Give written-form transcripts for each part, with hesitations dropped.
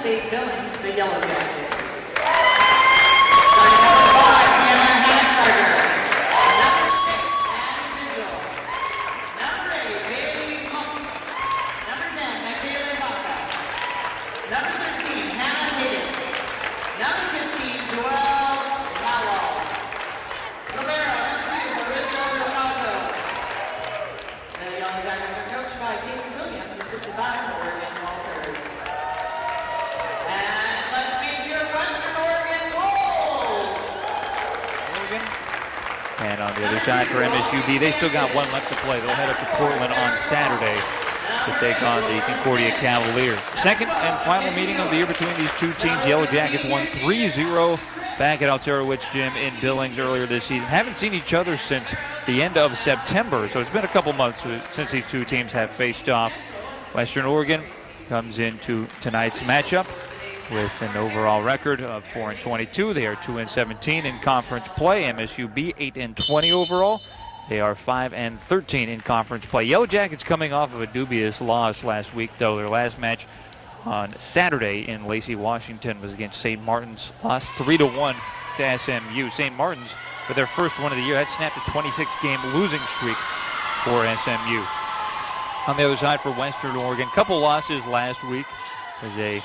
State Billings, the Yellow Jackets. Starting number 5, Hannah Hashberger. Number 6, Annie Vigil. Number 8, Bailey Monk. Number 10, Michaela Baca. Number 13, Hannah Hayden. Number 15, Joelle Howell. Libero, number 2, Marissa Ricardo. The Yellow Jackets are coached by Casey Williams, assisted by Oregon Walters. And let's meet your Western Oregon Wolves. And on the other side for MSUB, they still got one left to play. They'll head up to Portland on Saturday to take on the Concordia Cavaliers. Second and final meeting of the year between these two teams. Yellow Jackets won 3-0 back at Alterowitz Gym in Billings earlier this season. Haven't seen each other since the end of September, so it's been a couple months since these two teams have faced off. Western Oregon comes into tonight's matchup with an overall record of 4-22. They are 2-17 in conference play. MSUB 8-20 overall. They are 5-13 in conference play. Yellow Jackets coming off of a dubious loss last week, though. Their last match on Saturday in Lacey, Washington was against St. Martin's. Lost 3-1 to SMU. St. Martin's, for their first one of the year, had snapped a 26-game losing streak for SMU. On the other side for Western Oregon, couple losses last week as they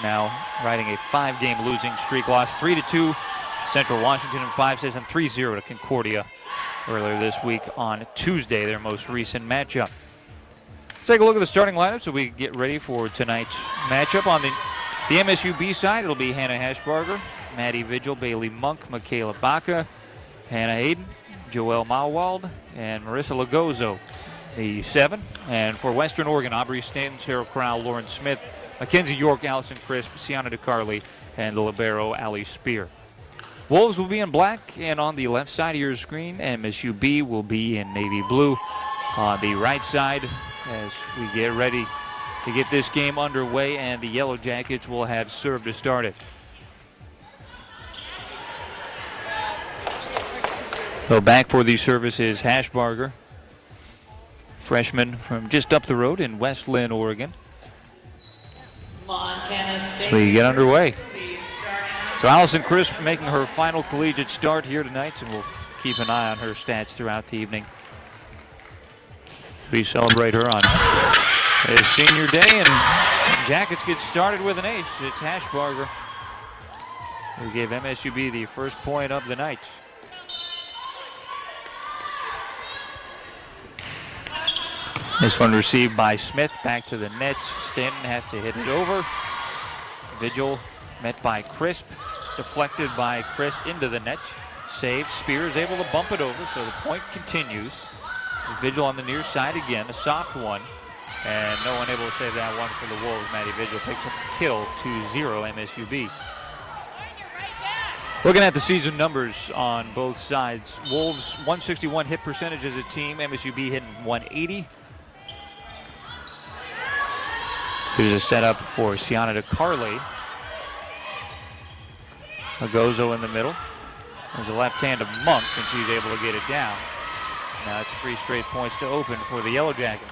now riding a 5-game losing streak. Lost 3-2 Central Washington in 5 sets and 3-0 to Concordia earlier this week on Tuesday, their most recent matchup. Let's take a look at the starting lineup so we can get ready for tonight's matchup. On the MSUB side, it'll be Hannah Hashberger, Maddie Vigil, Bailey Monk, Michaela Baca, Hannah Hayden, Joelle Mawald, and Marissa Lagozo, the 7. And for Western Oregon, Aubrey Stanton, Sarah Crowell, Lauren Smith, Mackenzie York, Allison Crisp, Sienna DeCarli, and the libero, Ali Spear. Wolves will be in black, and on the left side of your screen, MSUB will be in navy blue. On the right side, as we get ready to get this game underway, and the Yellow Jackets will have serve to start it. So back for the service is Hashberger, freshman from just up the road in West Lynn, Oregon. Montana State. So we get underway. So Allison Crisp making her final collegiate start here tonight, and we'll keep an eye on her stats throughout the evening. We celebrate her on his senior day, and Jackets get started with an ace. It's Hashberger who gave MSUB the first point of the night. This one received by Smith, back to the net. Stanton has to hit it over. Vigil met by Crisp, deflected by Chris into the net. Saved, Spears able to bump it over, so the point continues. Vigil on the near side again, a soft one, and no one able to save that one for the Wolves. Maddie Vigil picks up the kill, 2-0 MSUB. Looking at the season numbers on both sides, Wolves 161 hit percentage as a team, MSUB hitting 180. Here's a setup for Sienna DeCarli. Agozo in the middle. There's a left hand of Monk, and she's able to get it down. Now it's 3 straight points to open for the Yellow Jackets.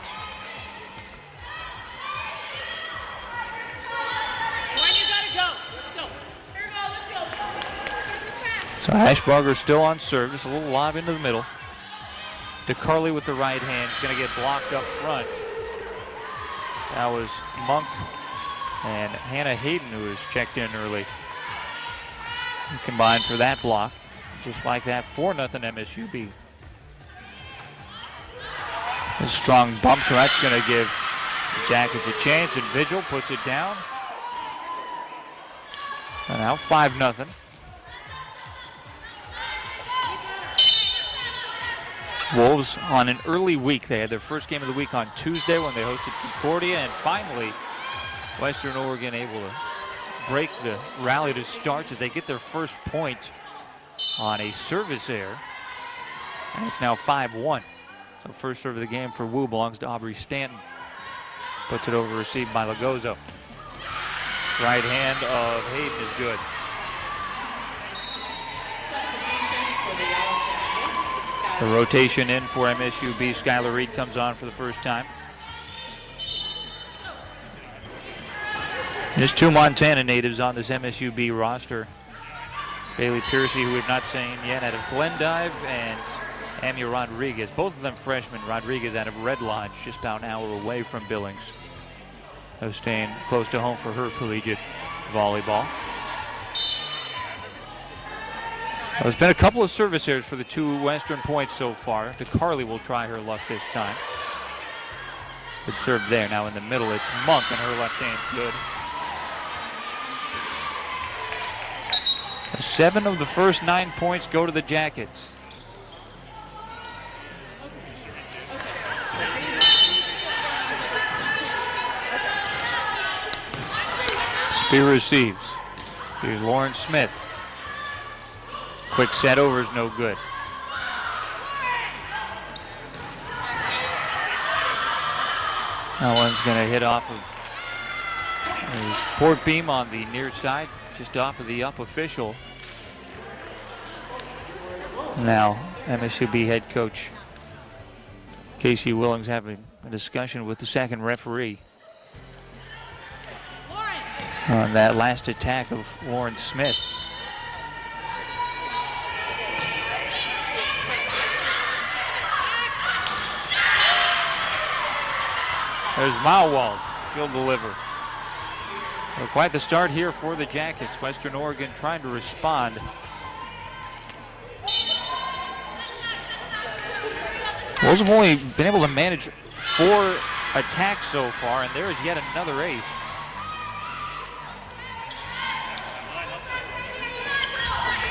So Hashberger still on serve, just a little lob into the middle. DeCarli with the right hand is going to get blocked up front. That was Monk and Hannah Hayden who was checked in early. He combined for that block. Just like that, 4-0 MSUB. A strong bump, so that's going to give the Jackets a chance, and Vigil puts it down. And now 5-0. Wolves on an early week. They had their first game of the week on Tuesday when they hosted Concordia, and finally Western Oregon able to break the rally to start as they get their first point on a service error. And it's now 5-1. So first serve of the game for WOU belongs to Aubrey Stanton. Puts it over, received by Lagozo. Right hand of Hayden is good. The rotation in for MSUB. Skylar Reed comes on for the first time. Just 2 Montana natives on this MSUB roster. Bailey Piercy, who we've not seen yet, out of Glendive, and Amy Rodriguez. Both of them freshmen. Rodriguez out of Red Lodge, just about an hour away from Billings. So staying close to home for her collegiate volleyball. There's been a couple of service errors for the 2 Western points so far. DeCarly will try her luck this time. Good serve there. Now in the middle, it's Monk, and her left hand's good. 7 of the first 9 points go to the Jackets. Spear receives. Here's Lauren Smith. Quick set over is no good. That one's going to hit off of a support beam on the near side, just off of the up official. Now, MSUB head coach Casey Willings having a discussion with the second referee on that last attack of Lauren Smith. There's Mauwald. She'll deliver. Well, quite the start here for the Jackets. Western Oregon trying to respond. Wolves have only been able to manage 4 attacks so far, and there is yet another ace.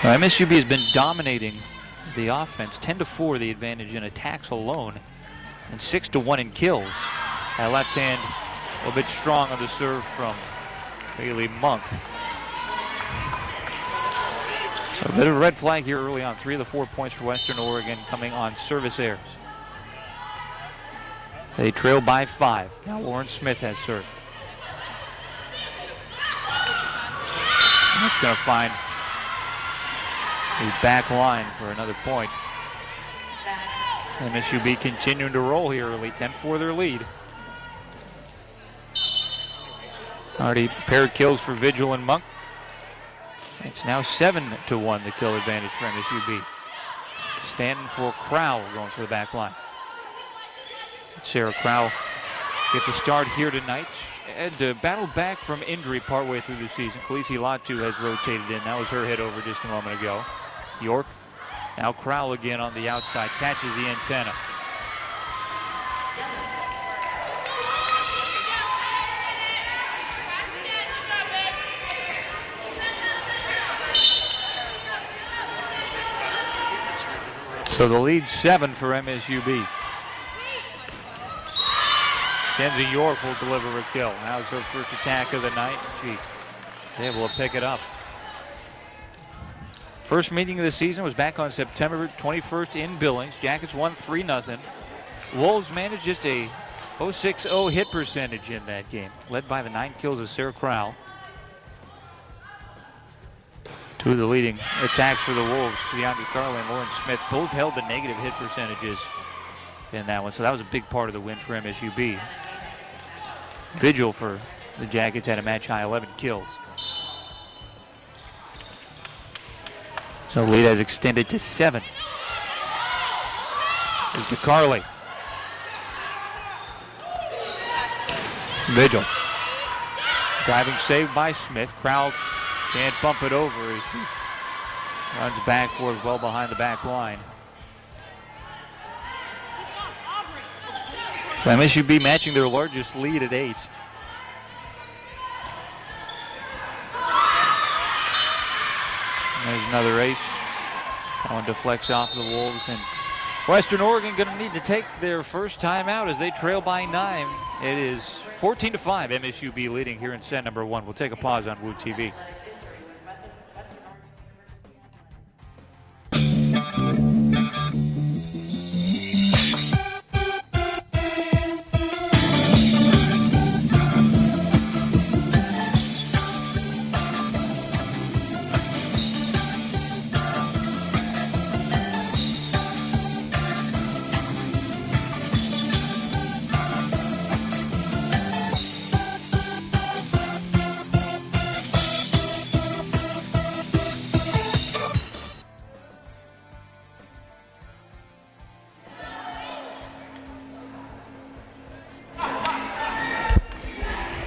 Now, MSUB has been dominating the offense. 10-4 the advantage in attacks alone, and 6-1 in kills. That left hand a little bit strong on the serve from Bailey Monk. So a bit of a red flag here early on. 3 of the 4 points for Western Oregon coming on service errors. They trail by 5. Now Lauren Smith has served. That's going to find the back line for another point. MSUB continuing to roll here early. 10-4 their lead. Already paired kills for Vigil and Monk. It's now 7-1 the kill advantage for MSUB. Standing for Crowell going for the back line. Sarah Crowell get the start here tonight. Had battled back from injury partway through the season. Khaleesi Latu has rotated in. That was her hit over just a moment ago. York, now Crowell again on the outside, catches the antenna. So the lead 7 for MSUB. Kenzie York will deliver a kill. Now it's her first attack of the night. She's able to pick it up. First meeting of the season was back on September 21st in Billings. Jackets won 3-0. Wolves managed just a .060 hit percentage in that game, led by the 9 kills of Sarah Crowell. 2 of the leading attacks for the Wolves, DeAndre Carlin and Lauren Smith, both held the negative hit percentages in that one, so that was a big part of the win for MSUB. Vigil for the Jackets had a match-high 11 kills. So the lead has extended to 7. Here's DeCarly. Vigil. Driving save by Smith. Crowell can't bump it over as she runs back for it well behind the back line. MSUB matching their largest lead at 8. There's another ace. That one deflects off the Wolves, and Western Oregon going to need to take their first time out as they trail by 9. It is 14-5, MSUB leading here in set number 1. We'll take a pause on WouTV.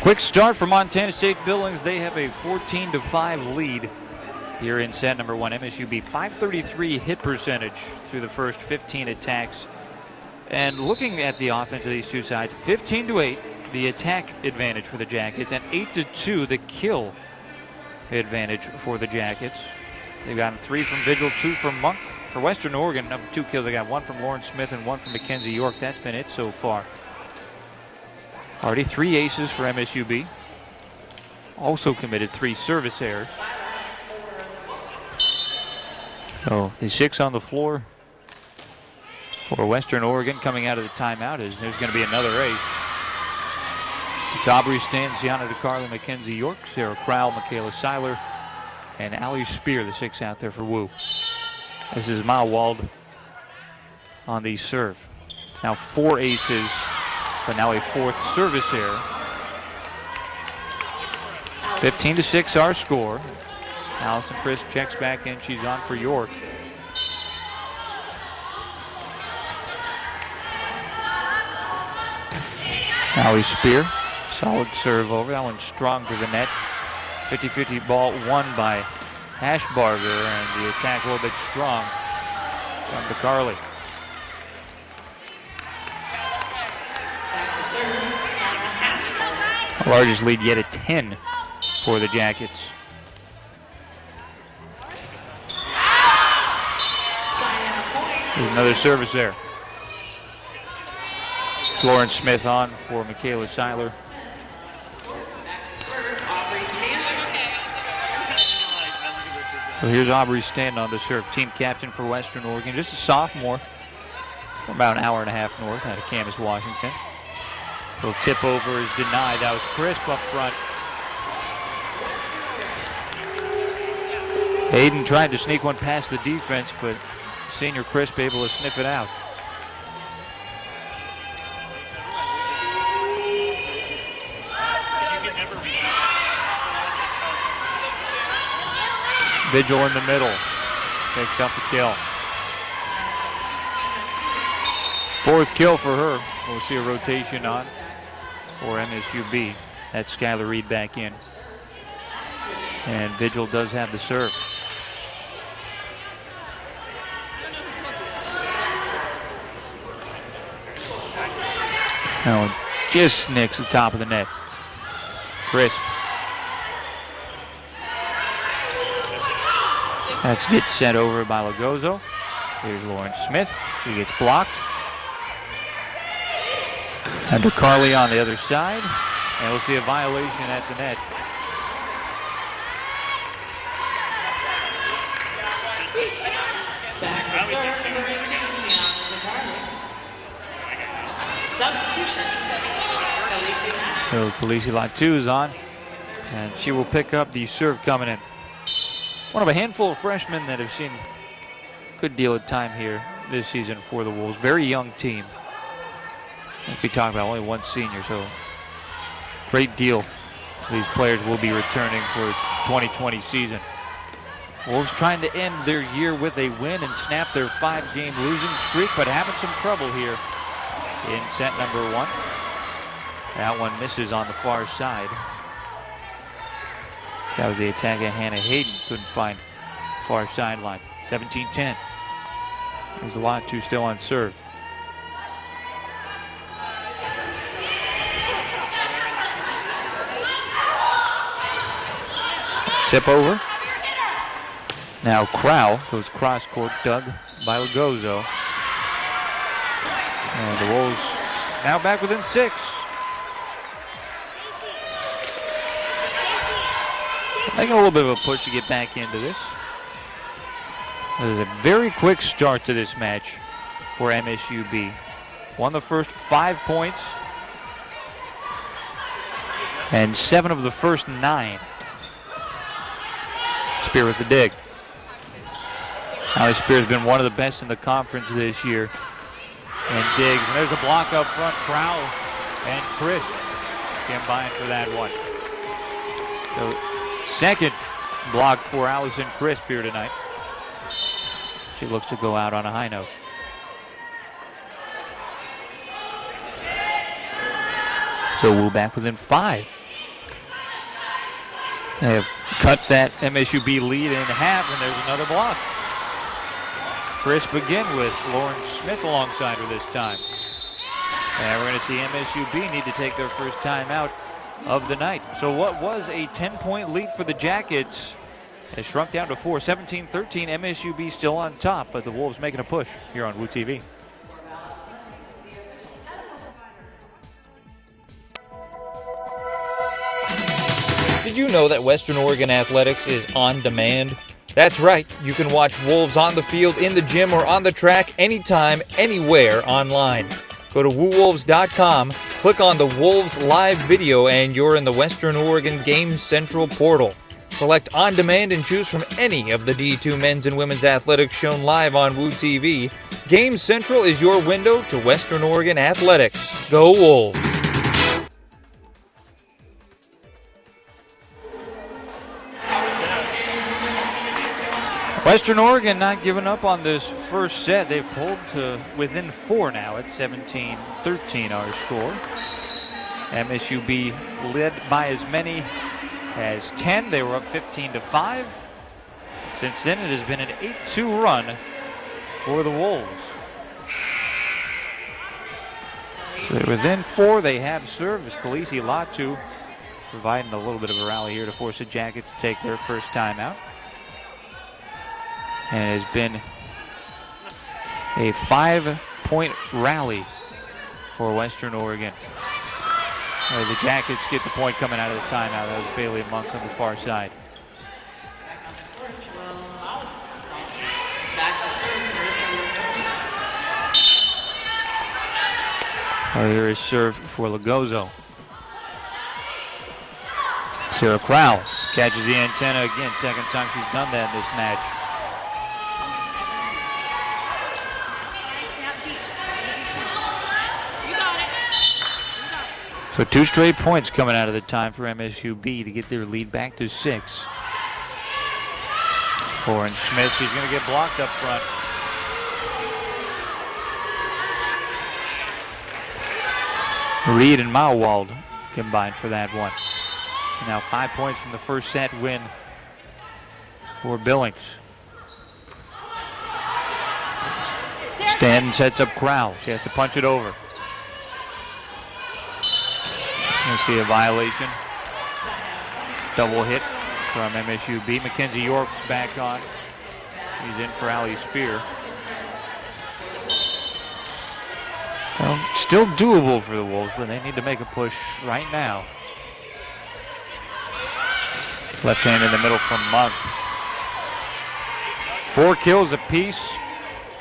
Quick start for Montana State Billings. They have a 14-5 lead here in set number 1. MSUB 533 hit percentage through the first 15 attacks. And looking at the offense of these two sides, 15-8 the attack advantage for the Jackets, and 8-2 the kill advantage for the Jackets. They've gotten 3 from Vigil, 2 from Monk. For Western Oregon, of the 2 kills, they got 1 from Lauren Smith and 1 from Mackenzie York. That's been it so far. Already 3 aces for MSUB. Also committed 3 service errors. So the 6 on the floor for Western Oregon coming out of the timeout is there's going to be another ace. It's Aubrey Stanton, Gianna DeCarlo, Mackenzie York, Sarah Crowell, Michaela Seiler, and Allie Spear, the 6 out there for WOU. This is Mawald on the serve. It's now 4 aces, but now a 4th service error. 15-6 our score. Allison Crisp checks back in. She's on for York. Allie Spear, solid serve over. That one's strong to the net. 50-50 ball won by Hashbarger, and the attack a little bit strong from DeCarly. Largest lead yet at 10 for the Jackets. There's another service there. Lauren Smith on for Michaela Seiler. So here's Aubrey Stanton on the serve, team captain for Western Oregon, just a sophomore, from about an hour and a half north out of Camas, Washington. Little tip over is denied. That was Crisp up front. Hayden tried to sneak one past the defense, but senior Crisp able to sniff it out. Vigil in the middle, takes up the kill. 4th kill for her. We'll see a rotation on for MSUB. That's Skylar Reed back in. And Vigil does have the serve. That one just nicks the top of the net. Crisp. That's gets sent over by Lagozo. Here's Lauren Smith. She gets blocked. And DeCarly on the other side. And we'll see a violation at the net. Back to serve, number 18, Substitution. So Khaleesi Latu is on. And she will pick up the serve coming in. One of a handful of freshmen that have seen a good deal of time here this season for the Wolves. Very young team. As we talk about, only 1 senior, so great deal. These players will be returning for 2020 season. Wolves trying to end their year with a win and snap their 5-game losing streak, but having some trouble here in set number 1. That one misses on the far side. That was the attack of Hannah Hayden. Couldn't find far sideline. 17-10. There's a lot to still on serve. Tip over. Now Crowell goes cross court, dug by Lagozo. And the Wolves now back within 6. Making a little bit of a push to get back into this. There's a very quick start to this match for MSUB. Won the first 5 points and 7 of the first 9. Spear with the dig. Allie Spear has been one of the best in the conference this year. And digs, and there's a block up front. Crowell and Crisp combined for that one. So second block for Allison Crisp here tonight. She looks to go out on a high note. So we're back within 5 They have cut that MSUB lead in half, and there's another block. Crisp again with Lauren Smith alongside her this time. And we're going to see MSUB need to take their first time out of the night. So what was a 10-point lead for the Jackets has shrunk down to 4. 17-13, MSUB still on top, but the Wolves making a push here on WouTV. Did you know that Western Oregon Athletics is on demand? That's right, you can watch Wolves on the field, in the gym, or on the track anytime, anywhere online. Go to WouWolves.com, click on the Wolves live video, and you're in the Western Oregon Games Central portal. Select On Demand and choose from any of the D2 men's and women's athletics shown live on WouTV. Games Central is your window to Western Oregon athletics. Go Wolves! Western Oregon not giving up on this first set. They've pulled to within 4 now at 17-13 our score. MSUB led by as many as 10. They were up 15-5. Since then, it has been an 8-2 run for the Wolves. So they're within 4. They have served as Khaleesi Latu providing a little bit of a rally here to force the Jackets to take their first time out. And it has been a 5-point rally for Western Oregon. The Jackets get the point coming out of the timeout. That was Bailey Monk on the far side. Here is serve for Lagozo. Sarah Crowell catches the antenna again. Second time she's done that in this match. So 2 straight points coming out of the time for MSUB to get their lead back to 6. Lauren Smith, she's going to get blocked up front. Reed and Mauwald combined for that one. Now 5 points from the first set win for Billings. Stanton sets up Crowell. She has to punch it over. You see a violation. Double hit from MSUB. Mackenzie York's back on. He's in for Allie Spear. Well, still doable for the Wolves, but they need to make a push right now. Left hand in the middle from Monk. 4 kills apiece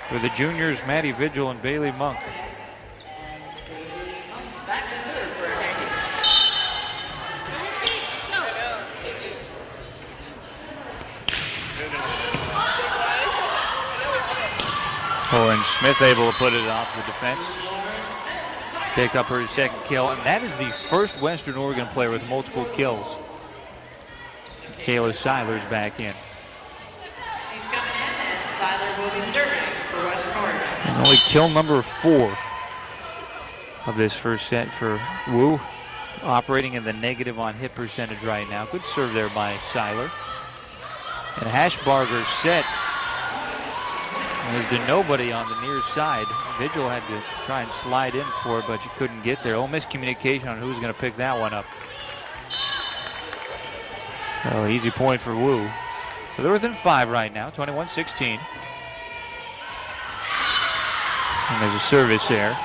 for the juniors, Maddie Vigil and Bailey Monk. Lauren Smith able to put it off the defense. Pick up her second kill, and that is the first Western Oregon player with multiple kills. Kayla Seiler's back in. She's coming in, and Seiler will be serving for Western Oregon. And only kill number 4 of this first set for WOU. Operating in the negative on hit percentage right now. Good serve there by Seiler. And Hashbarger's set. There's been nobody on the near side. Vigil had to try and slide in for it, but she couldn't get there. Oh, miscommunication on who's going to pick that one up. Oh, easy point for WOU. So they're within 5 right now, 21-16. And there's a service there.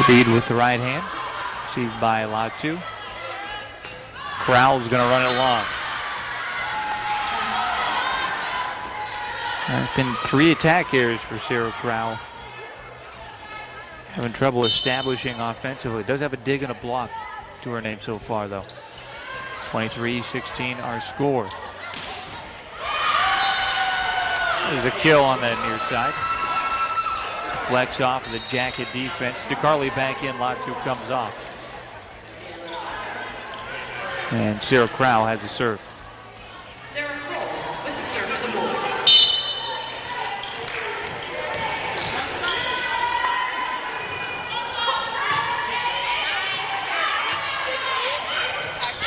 Lead with the right hand, received by Latu. Crowell's going to run it long. There's been 3 attack errors for Sarah Crowell. Having trouble establishing offensively. Does have a dig and a block to her name so far, though. 23-16 our score. There's a kill on that near side. Flex off of the Jacket defense. DeCarly back in, Latu comes off. And Sarah Crowell has a serve. Sarah Crowell with the serve for the Wolves.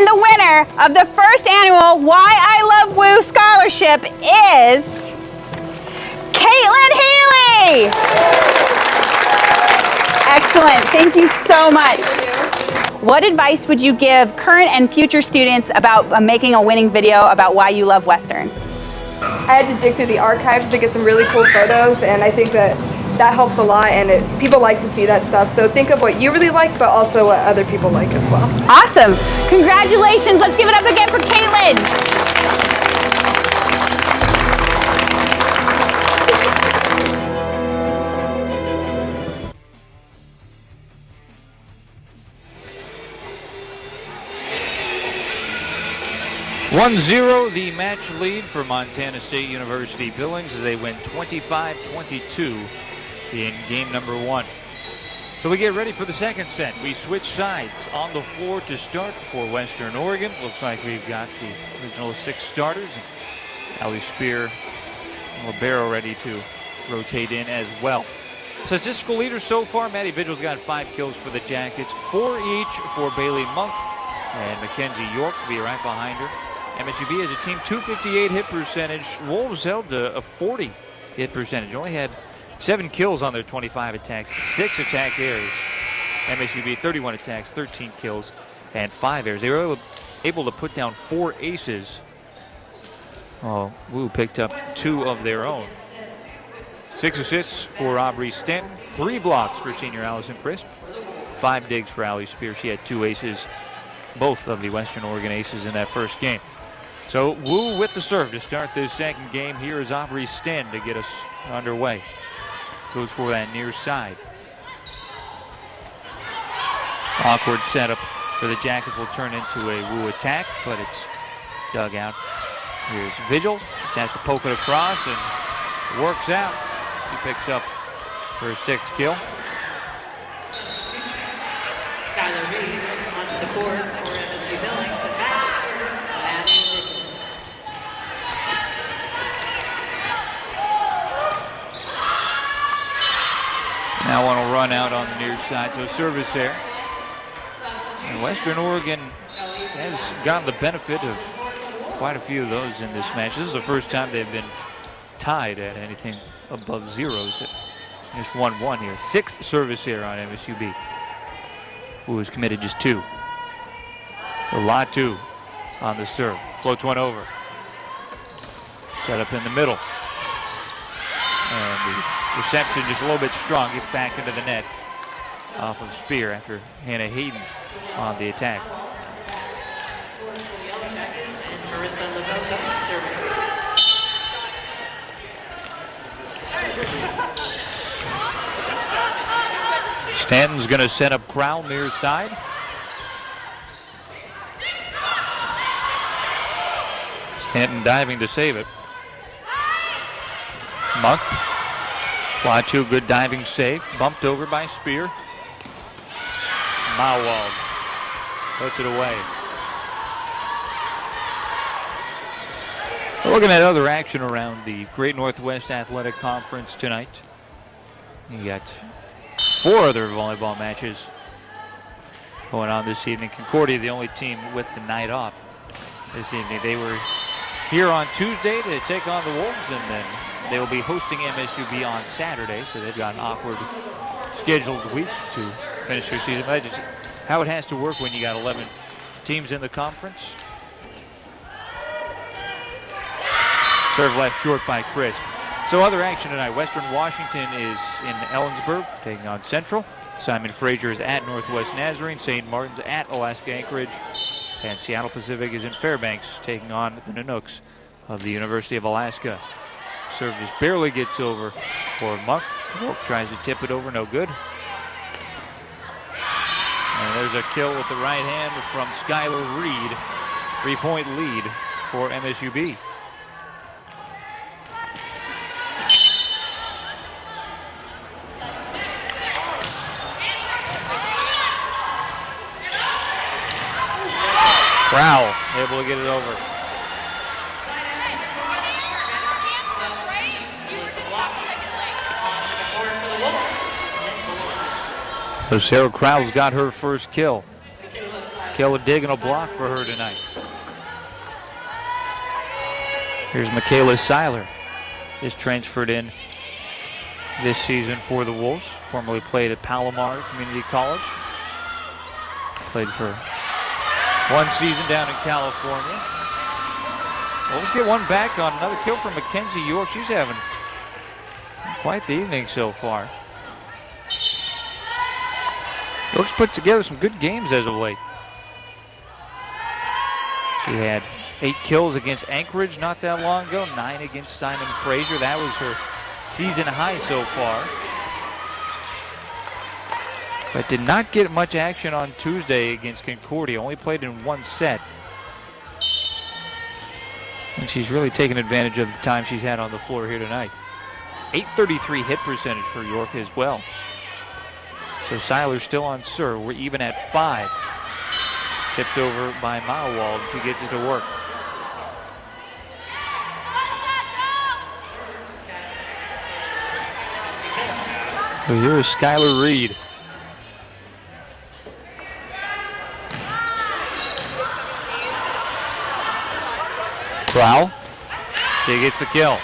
And the winner of the first annual Why I Love WOU Scholarship is Caitlin Healy. Excellent, thank you so much. What advice would you give current and future students about making a winning video about why you love Western? I had to dig through the archives to get some really cool photos, and I think that helps a lot, and people like to see that stuff. So think of what you really like, but also what other people like as well. Awesome. Congratulations. Let's give it up again for Caitlin. The match lead for Montana State University Billings as they win 25-22 in game number 1. So we get ready for the second set. We switch sides on the floor to start for Western Oregon. Looks like we've got the original 6 starters. Ali Spear and Libero ready to rotate in as well. Statistical leaders so far, Maddie Vigil's got 5 kills for the Jackets, 4 each for Bailey Monk, and Mackenzie York will be right behind her. MSUB as a team, 258 hit percentage. Wolves held to a 40 hit percentage. Only had 7 kills on their 25 attacks, 6 attack errors. MSUB 31 attacks, 13 kills, and 5 errors. They were able to put down 4 aces. Oh, WOU picked up 2 of their own. 6 assists for Aubrey Stanton, 3 blocks for senior Allison Crisp, 5 digs for Ali Spear. She had 2 aces, both of the Western Oregon aces in that first game. So WOU with the serve to start this second game. Here is Aubrey Stanton to get us underway. Goes for that near side. Awkward setup for the Jackets will turn into a WOU attack, but it's dug out. Here's Vigil, just has to poke it across and it works out. She picks up her 6th kill. Skylar Reed onto the court for MSU Billings and pass of Abby Vigil. Now one will run out on the near side, so service there. And Western Oregon has gotten the benefit of quite a few of those in this match. This is the first time they've been tied at anything above zeros. Just 1-1 here. 6th service here on MSUB. Who has committed just 2. Latu on the serve. Floats one over. Set up in the middle. And the reception just a little bit strong. Gets back into the net off of Spear after Hannah Hayden on the attack. Stanton's going to set up Crown near side. Stanton diving to save it. Monk. Latu, good diving save. Bumped over by Spear. Mawald puts it away. We're looking at other action around the Great Northwest Athletic Conference tonight. You got 4 other volleyball matches going on this evening. Concordia, the only team with the night off this evening. They were here on Tuesday to take on the Wolves, and then they will be hosting MSUB on Saturday, so they've got an awkward scheduled week to finish their season. But that's just how it has to work when you got 11 teams in the conference. Serve left short by Chris. So other action tonight. Western Washington is in Ellensburg taking on Central. Simon Fraser is at Northwest Nazarene. St. Martin's at Alaska Anchorage. And Seattle Pacific is in Fairbanks taking on the Nanooks of the University of Alaska. Serve just barely gets over for Monk. Monk tries to tip it over, no good. And there's a kill with the right hand from Skylar Reed. 3-point lead for MSUB. Crowell able to get it over. So Sarah Crowell's got her first kill. Michaela digging a block for her tonight. Here's Michaela Seiler. Is transferred in this season for the Wolves. Formerly played at Palomar Community College. Played for one season down in California. Wolves get one back on another kill from Mackenzie York. She's having quite the evening so far. York's put together some good games as of late. She had 8 kills against Anchorage not that long ago, 9 against Simon Fraser. That was her season high so far. But did not get much action on Tuesday against Concordia. Only played in 1 set. And she's really taken advantage of the time she's had on the floor here tonight. .833 hit percentage for York as well. So Seiler's still on serve. We're even at 5. Tipped over by Mauwald. She gets it to work. So here is Skylar Reed. Crowell. She gets the kill.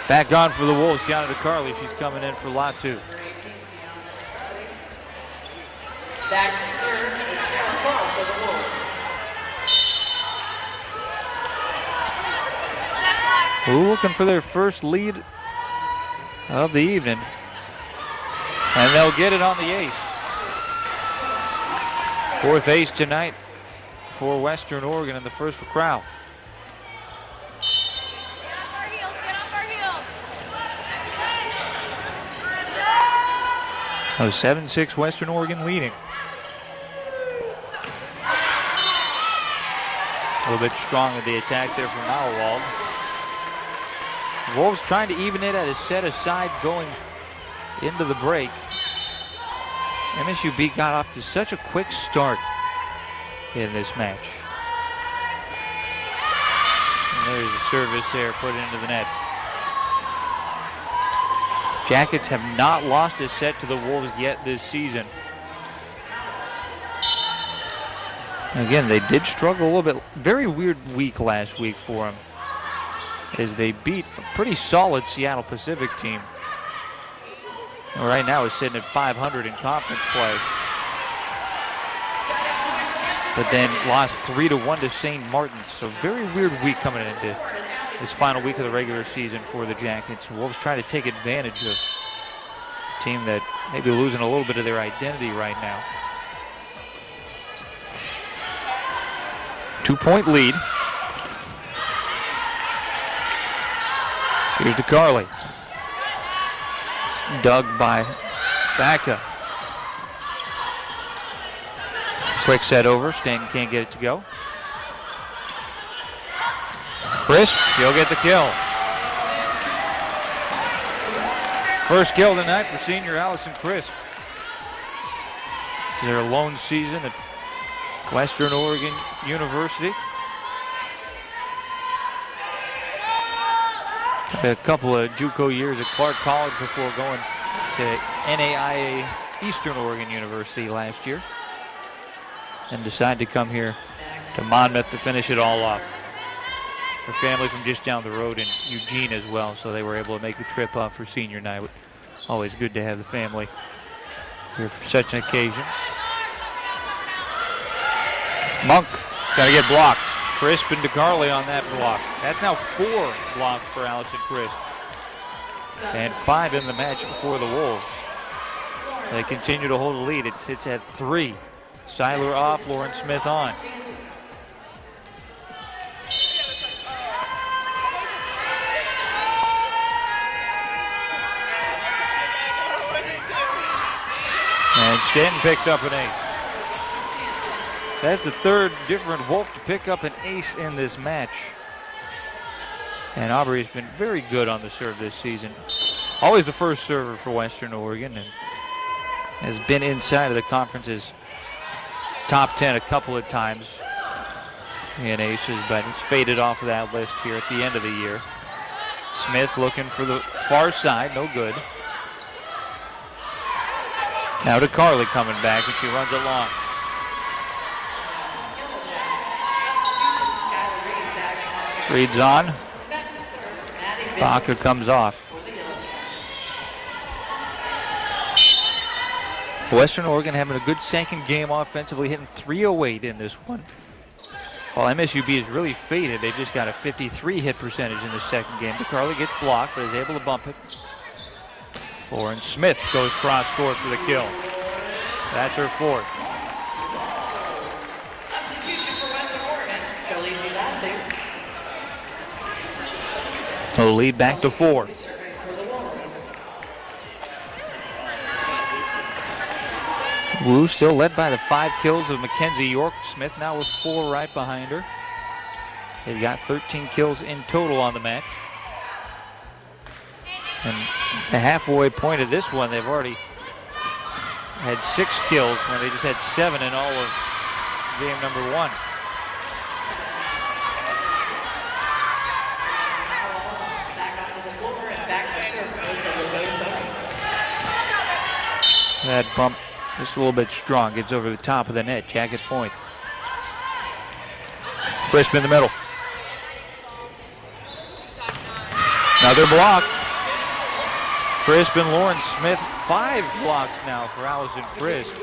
Back on for the Wolves, Yana DeCarly. She's coming in for lot 2. Back to serve is Sarah Paul for the Wolves. WOU looking for their first lead of the evening. And they'll get it on the ace. 4th ace tonight for Western Oregon and the first for Crowell. Oh, 7-6 Western Oregon leading. A little bit strong with the attack there from Mauerwald. Wolves trying to even it at a set aside going into the break. MSUB got off to such a quick start in this match. And there's a service there put into the net. Jackets have not lost a set to the Wolves yet this season. Again, they did struggle a little bit. Very weird week last week for them, as they beat a pretty solid Seattle Pacific team. Right now is sitting at 500 in conference play. But then lost 3-1 to St. Martin's. So very weird week coming into this final week of the regular season for the Jackets. Wolves trying to take advantage of a team that may be losing a little bit of their identity right now. 2-point lead. Here's DeCarly. Dug by Backa. Quick set over. Stanton can't get it to go. Crisp, she'll get the kill. First kill tonight for senior Allison Crisp. This is her lone season at Western Oregon University. A couple of JUCO years at Clark College before going to NAIA Eastern Oregon University last year. And decided to come here to Monmouth to finish it all off. Her family from just down the road in Eugene as well, so they were able to make the trip up for senior night. Always good to have the family here for such an occasion. Monk got to get blocked. Crisp and DeCarly on that block. That's now 4 blocks for Allison Crisp. And 5 in the match for the Wolves. They continue to hold the lead. It sits at 3. Seiler off, Lauren Smith on. And Stanton picks up an ace. That's the 3rd different Wolf to pick up an ace in this match. And Aubrey has been very good on the serve this season. Always the first server for Western Oregon, and has been inside of the conference's top 10 a couple of times in aces, but he's faded off of that list here at the end of the year. Smith looking for the far side, no good. Now to Carly coming back, and she runs it long. Reads on. Baca comes off. Western Oregon having a good second game offensively, hitting .308 in this one. While MSUB is really faded, they've just got a 53 hit percentage in the second game. DeCarly gets blocked, but is able to bump it. Lauren Smith goes cross court for the kill. That's her fourth. Substitution for Western Oregon. Khaleesi Lansing. They'll lead back to 4. WOU still led by the 5 kills of Mackenzie York. Smith now with 4 right behind her. They've got 13 kills in total on the match. And the halfway point of this one, they've already had 6 kills when they just had 7 in all of game number 1. That bump just a little bit strong, gets over the top of the net. Jacket point. Crisp in the middle. Another block. Crisp and Lauren Smith, 5 blocks now for Allison Crisp.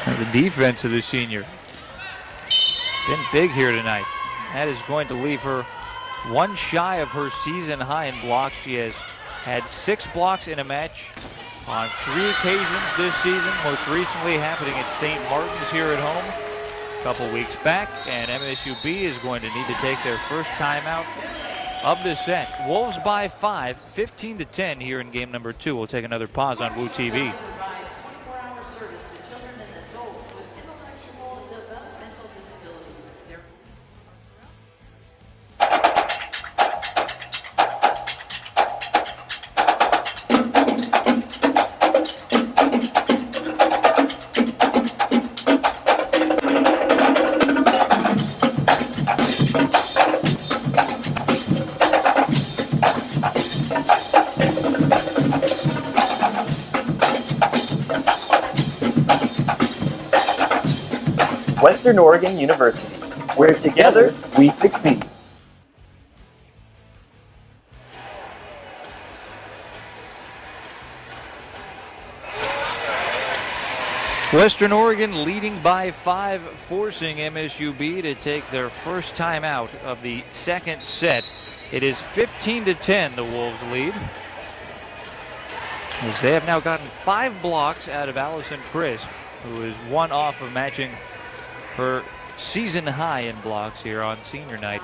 And the defense of the senior been big here tonight. That is going to leave her 1 shy of her season high in blocks. She has had 6 blocks in a match on 3 occasions this season, most recently happening at St. Martin's here at home a couple weeks back, and MSUB is going to need to take their first timeout of the set. Wolves by 5, 15-10 here in game number 2. We'll take another pause on WouTV. Western Oregon University, where together we succeed. Western Oregon leading by 5, forcing MSUB to take their first time out of the second set. It is 15-10, the Wolves lead, as they have now gotten 5 blocks out of Allison Crisp, who is 1 off of matching her season high in blocks here on senior night.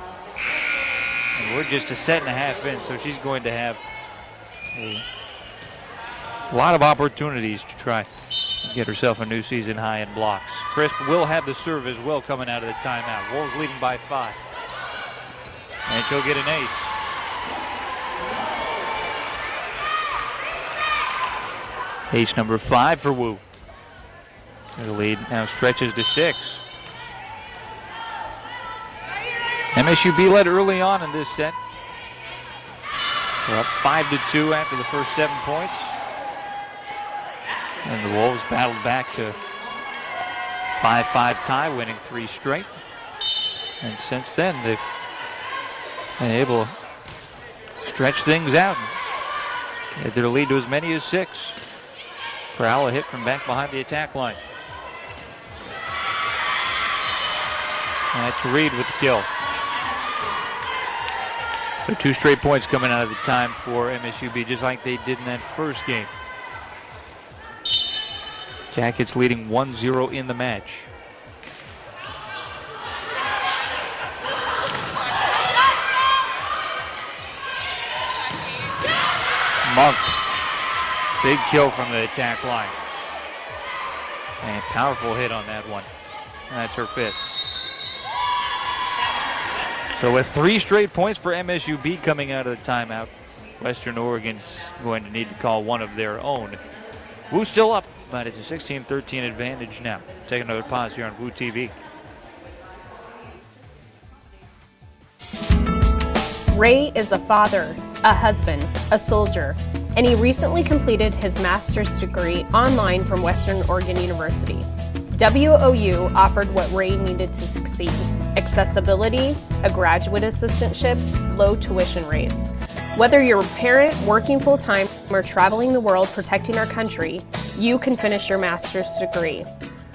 And we're just a set and a half in, so she's going to have a lot of opportunities to try and get herself a new season high in blocks. Crisp will have the serve as well coming out of the timeout. Wolves leading by 5. And she'll get an ace. Ace number 5 for WOU. The lead now stretches to 6. MSUB led early on in this set. They're up 5-2 after the first 7 points. And the Wolves battled back to 5-5 tie, winning 3 straight. And since then, they've been able to stretch things out and get their lead to as many as 6. Corral a hit from back behind the attack line. And that's Reed with the kill. So 2 straight points coming out of the time for MSUB, just like they did in that first game. Jackets leading 1-0 in the match. Monk, big kill from the attack line. And powerful hit on that one. That's her 5th. So with 3 straight points for MSUB coming out of the timeout, Western Oregon's going to need to call one of their own. WOU still up, but it's a 16-13 advantage now. Take another pause here on WouTV. Ray is a father, a husband, a soldier, and he recently completed his master's degree online from Western Oregon University. WOU offered what Ray needed to succeed: accessibility, a graduate assistantship, low tuition rates. Whether you're a parent working full-time or traveling the world protecting our country, you can finish your master's degree.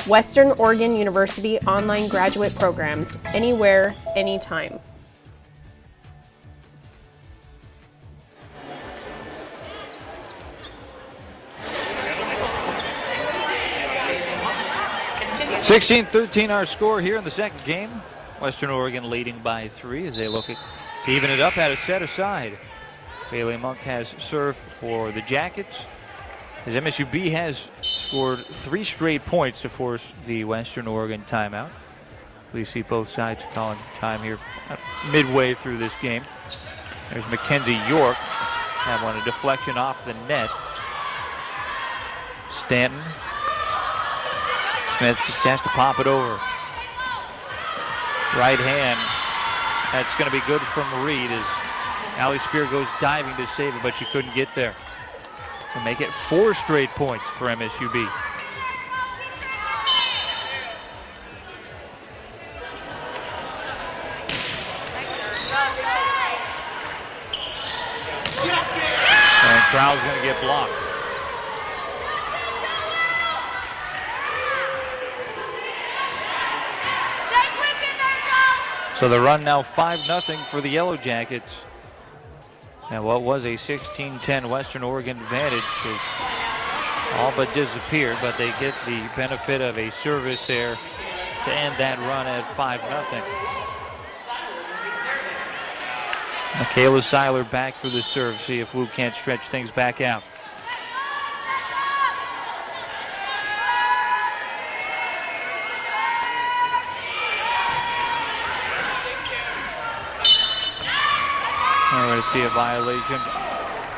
Western Oregon University online graduate programs, anywhere, anytime. Continue. 16-13 our score here in the second game. Western Oregon leading by 3 as they look to even it up at a set aside. Bailey Monk has served for the Jackets, as MSUB has scored 3 straight points to force the Western Oregon timeout. We see both sides calling time here midway through this game. There's Mackenzie York, have one a deflection off the net. Stanton. Smith just has to pop it over. Right hand. That's going to be good from Reed as Allie Spear goes diving to save it, but she couldn't get there. So make it 4 straight points for MSUB. And Crowell's going to get blocked. So the run now 5-0 for the Yellow Jackets. And what was a 16-10 Western Oregon advantage has all but disappeared, but they get the benefit of a service there to end that run at 5-0. Michaela Seiler back for the serve. See if WOU can't stretch things back out. We're going to see a violation.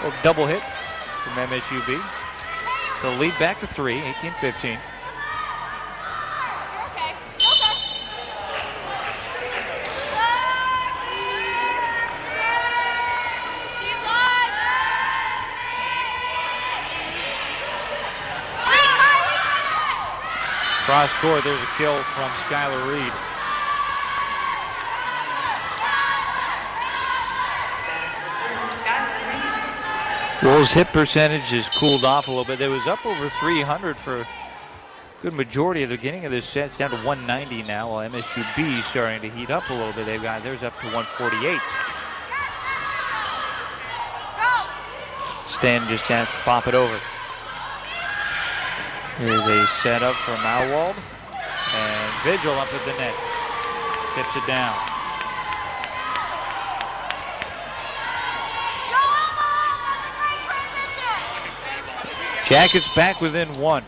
Well, double hit from MSUB. So lead back to 3, 18-15. Cross court, there's a kill from Skylar Reed. Wolves' hit percentage has cooled off a little bit. It was up over 300 for a good majority of the beginning of this set. It's down to 190 now, while MSUB starting to heat up a little bit. They've got theirs up to 148. Stan just has to pop it over. Here's a setup for Malwald. And Vigil up at the net. Tips it down. Jackets back within 1.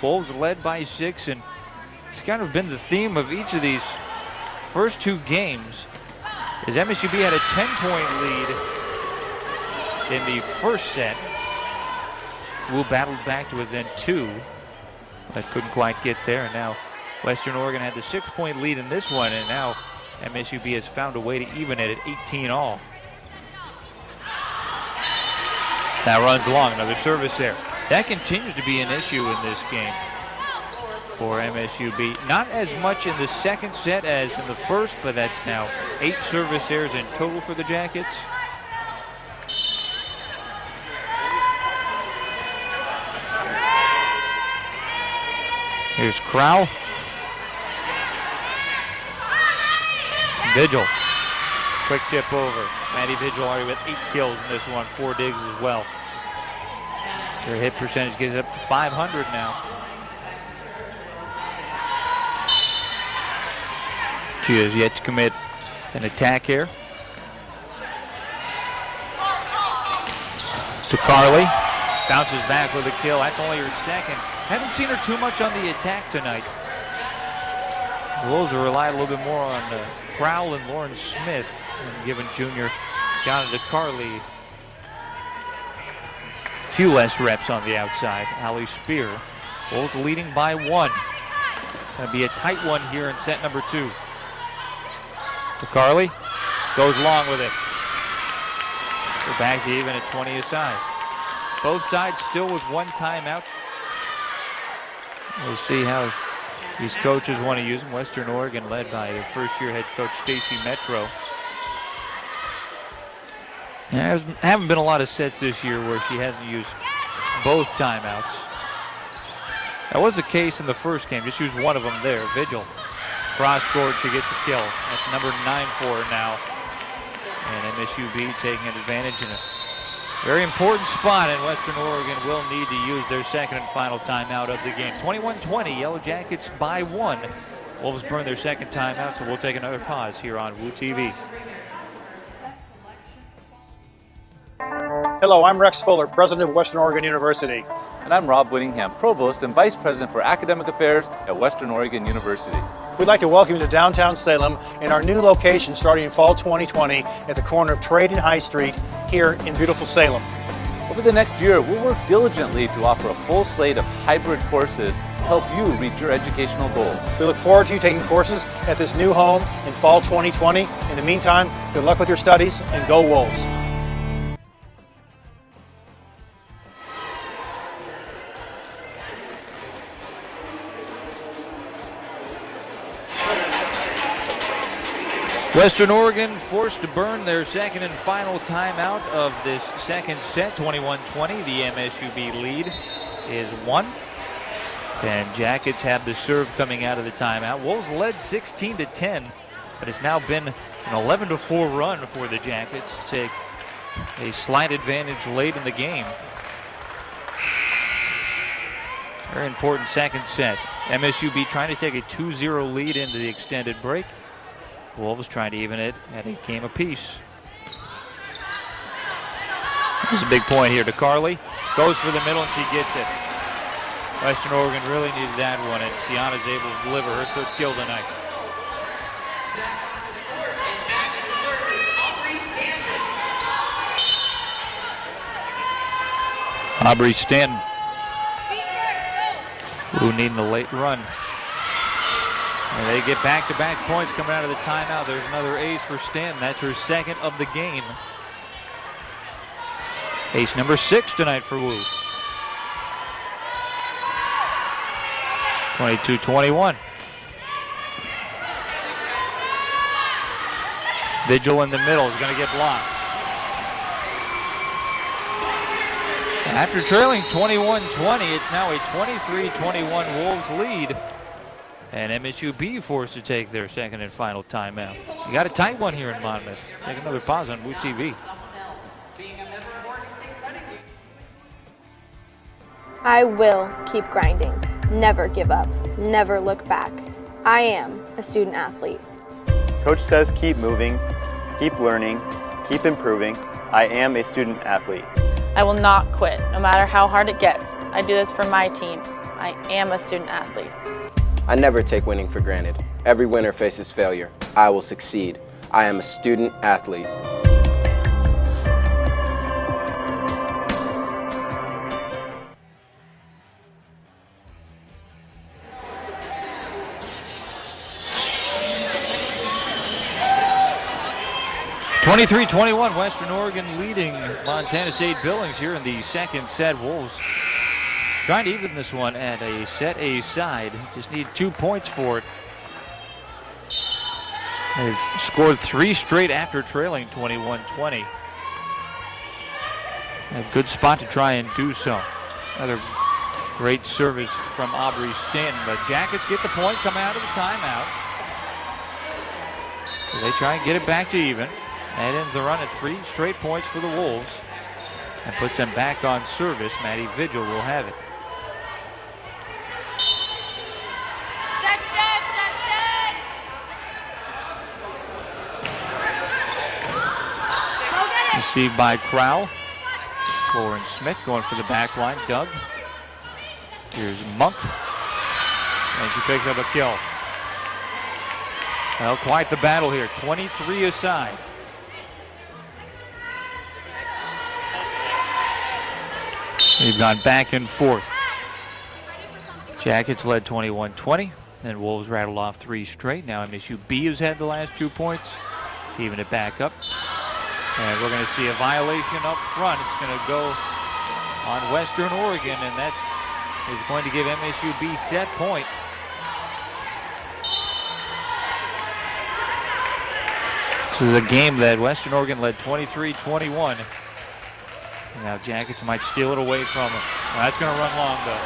Wolves led by 6, and it's kind of been the theme of each of these first 2 games. As MSUB had a 10-point lead in the first set. WOU battled back to within 2, but couldn't quite get there. And now Western Oregon had the 6-point lead in this one, and now MSUB has found a way to even it at 18 all. That runs long, another service there. That continues to be an issue in this game for MSUB. Not as much in the second set as in the first, but that's now 8 service errors in total for the Jackets. Here's Crowell. Vigil. Quick tip over. Maddie Vigil already with 8 kills in this one, 4 digs as well. Their hit percentage gets up to 500 now. She has yet to commit an attack here. To Carly. Bounces back with a kill. That's only her second. Haven't seen her too much on the attack tonight. The Wolves have relied a little bit more on Crowell and Lauren Smith, and given junior Jonathan Carly a few less reps on the outside. Allie Spear. Wolves leading by 1. Going to be a tight one here in set number 2. To Carly. Goes long with it. We're back to even at 20 aside. Both sides still with one timeout. We'll see how these coaches want to use them. Western Oregon led by their first-year head coach Stacy Metro. There haven't been a lot of sets this year where she hasn't used both timeouts. That was the case in the first game. Just used one of them there. Vigil. Cross court, she gets a kill. That's number 9 for her now. And MSUB taking advantage in a very important spot, and Western Oregon will need to use their second and final timeout of the game. 21-20, Yellow Jackets by 1. Wolves burn their second timeout, so we'll take another pause here on WouTV. Hello, I'm Rex Fuller, President of Western Oregon University. And I'm Rob Whittingham, Provost and Vice President for Academic Affairs at Western Oregon University. We'd like to welcome you to downtown Salem in our new location starting in fall 2020 at the corner of Trade and High Street here in beautiful Salem. Over the next year, we'll work diligently to offer a full slate of hybrid courses to help you reach your educational goals. We look forward to you taking courses at this new home in fall 2020. In the meantime, good luck with your studies and go Wolves. Western Oregon forced to burn their second and final timeout of this second set, 21-20. The MSUB lead is 1. And Jackets have the serve coming out of the timeout. Wolves led 16-10, but it's now been an 11-4 run for the Jackets to take a slight advantage late in the game. Very important second set. MSUB trying to take a 2-0 lead into the extended break. Wolves trying to even it at a game apiece. This is a big point here to Carly. Goes for the middle and she gets it. Western Oregon really needed that one, and Sienna's able to deliver her third kill tonight. Aubrey Stanton, who needing a late run. And they get back-to-back points coming out of the timeout. There's another ace for Stanton. That's her second of the game. Ace number 6 tonight for WOU. 22-21. Vigil in the middle is going to get blocked. After trailing 21-20, it's now a 23-21 Wolves lead. And MSUB forced to take their second and final timeout. You got a tight one here in Monmouth. Take another pause on WouTV. I will keep grinding, never give up, never look back. I am a student athlete. Coach says keep moving, keep learning, keep improving. I am a student athlete. I will not quit, no matter how hard it gets. I do this for my team. I am a student athlete. I never take winning for granted. Every winner faces failure. I will succeed. I am a student athlete. (23-21) Western Oregon leading Montana State Billings here in the second set. Wolves trying to even this one at a set A side. Just need 2 points for it. They've scored 3 straight after trailing 21-20. A good spot to try and do so. Another great service from Aubrey Stanton. But Jackets get the point coming out of the timeout. So they try and get it back to even. That ends the run at 3 straight points for the Wolves. And puts them back on service. Maddie Vigil will have it. Received by Crowell. Lauren Smith going for the back line. Doug. Here's Monk. And she picks up a kill. Well, quite the battle here. 23 aside. They've gone back and forth. Jackets led 21-20. Then Wolves rattled off 3 straight. Now MSUB has had the last 2 points to even it back up. And we're going to see a violation up front. It's going to go on Western Oregon, and that is going to give MSUB set point. This is a game that Western Oregon led 23-21. Now Jackets might steal it away from them. That's going to run long, though.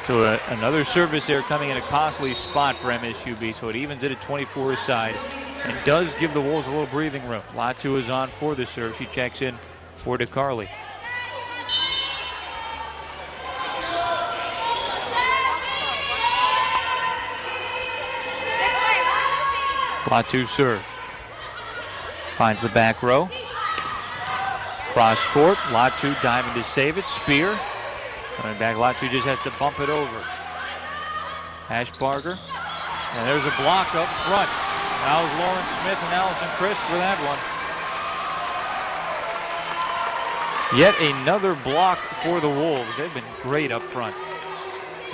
So another service there coming in a costly spot for MSUB, so it evens it at 24 aside and does give the Wolves a little breathing room. Latu is on for the serve. She checks in for DeCarly. Latu serve. Finds the back row. Cross court. Latu diving to save it. Spear. Coming back. Latu just has to bump it over. Ashbarger. And there's a block up front. That was Lauren Smith and Allison Crisp for that one. Yet another block for the Wolves. They've been great up front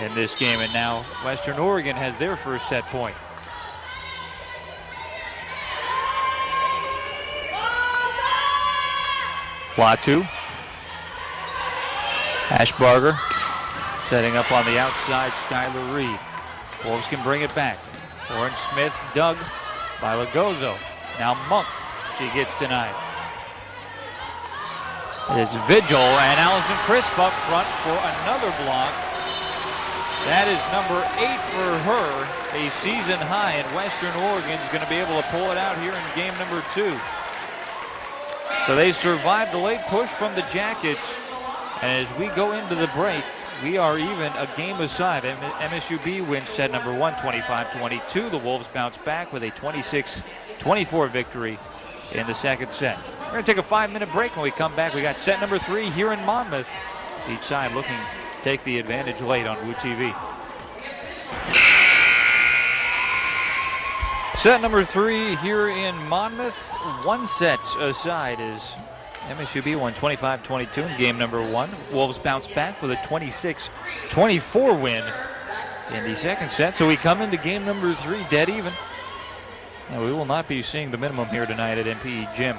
in this game. And now Western Oregon has their first set point. Latu. Ashbarger setting up on the outside. Skylar Reed. Wolves can bring it back. Lauren Smith dug by Lagozo. Now Monk. She gets denied. It is Vigil and Allison Crisp up front for another block. That is number 8 for her. A season high, and Western Oregon's going to be able to pull it out here in game number 2. So they survived the late push from the Jackets. And as we go into the break, we are even a game aside. MSUB wins set number 1, 25-22. The Wolves bounce back with a 26-24 victory in the second set. We're going to take a 5-minute break. When we come back, we got set number 3 here in Monmouth. Each side looking to take the advantage late on WouTV. Set number 3 here in Monmouth. One set aside is MSUB won 25-22 in game number 1. Wolves bounce back with a 26-24 win in the second set. So we come into game number 3 dead even. And we will not be seeing the minimum here tonight at MPE Gym.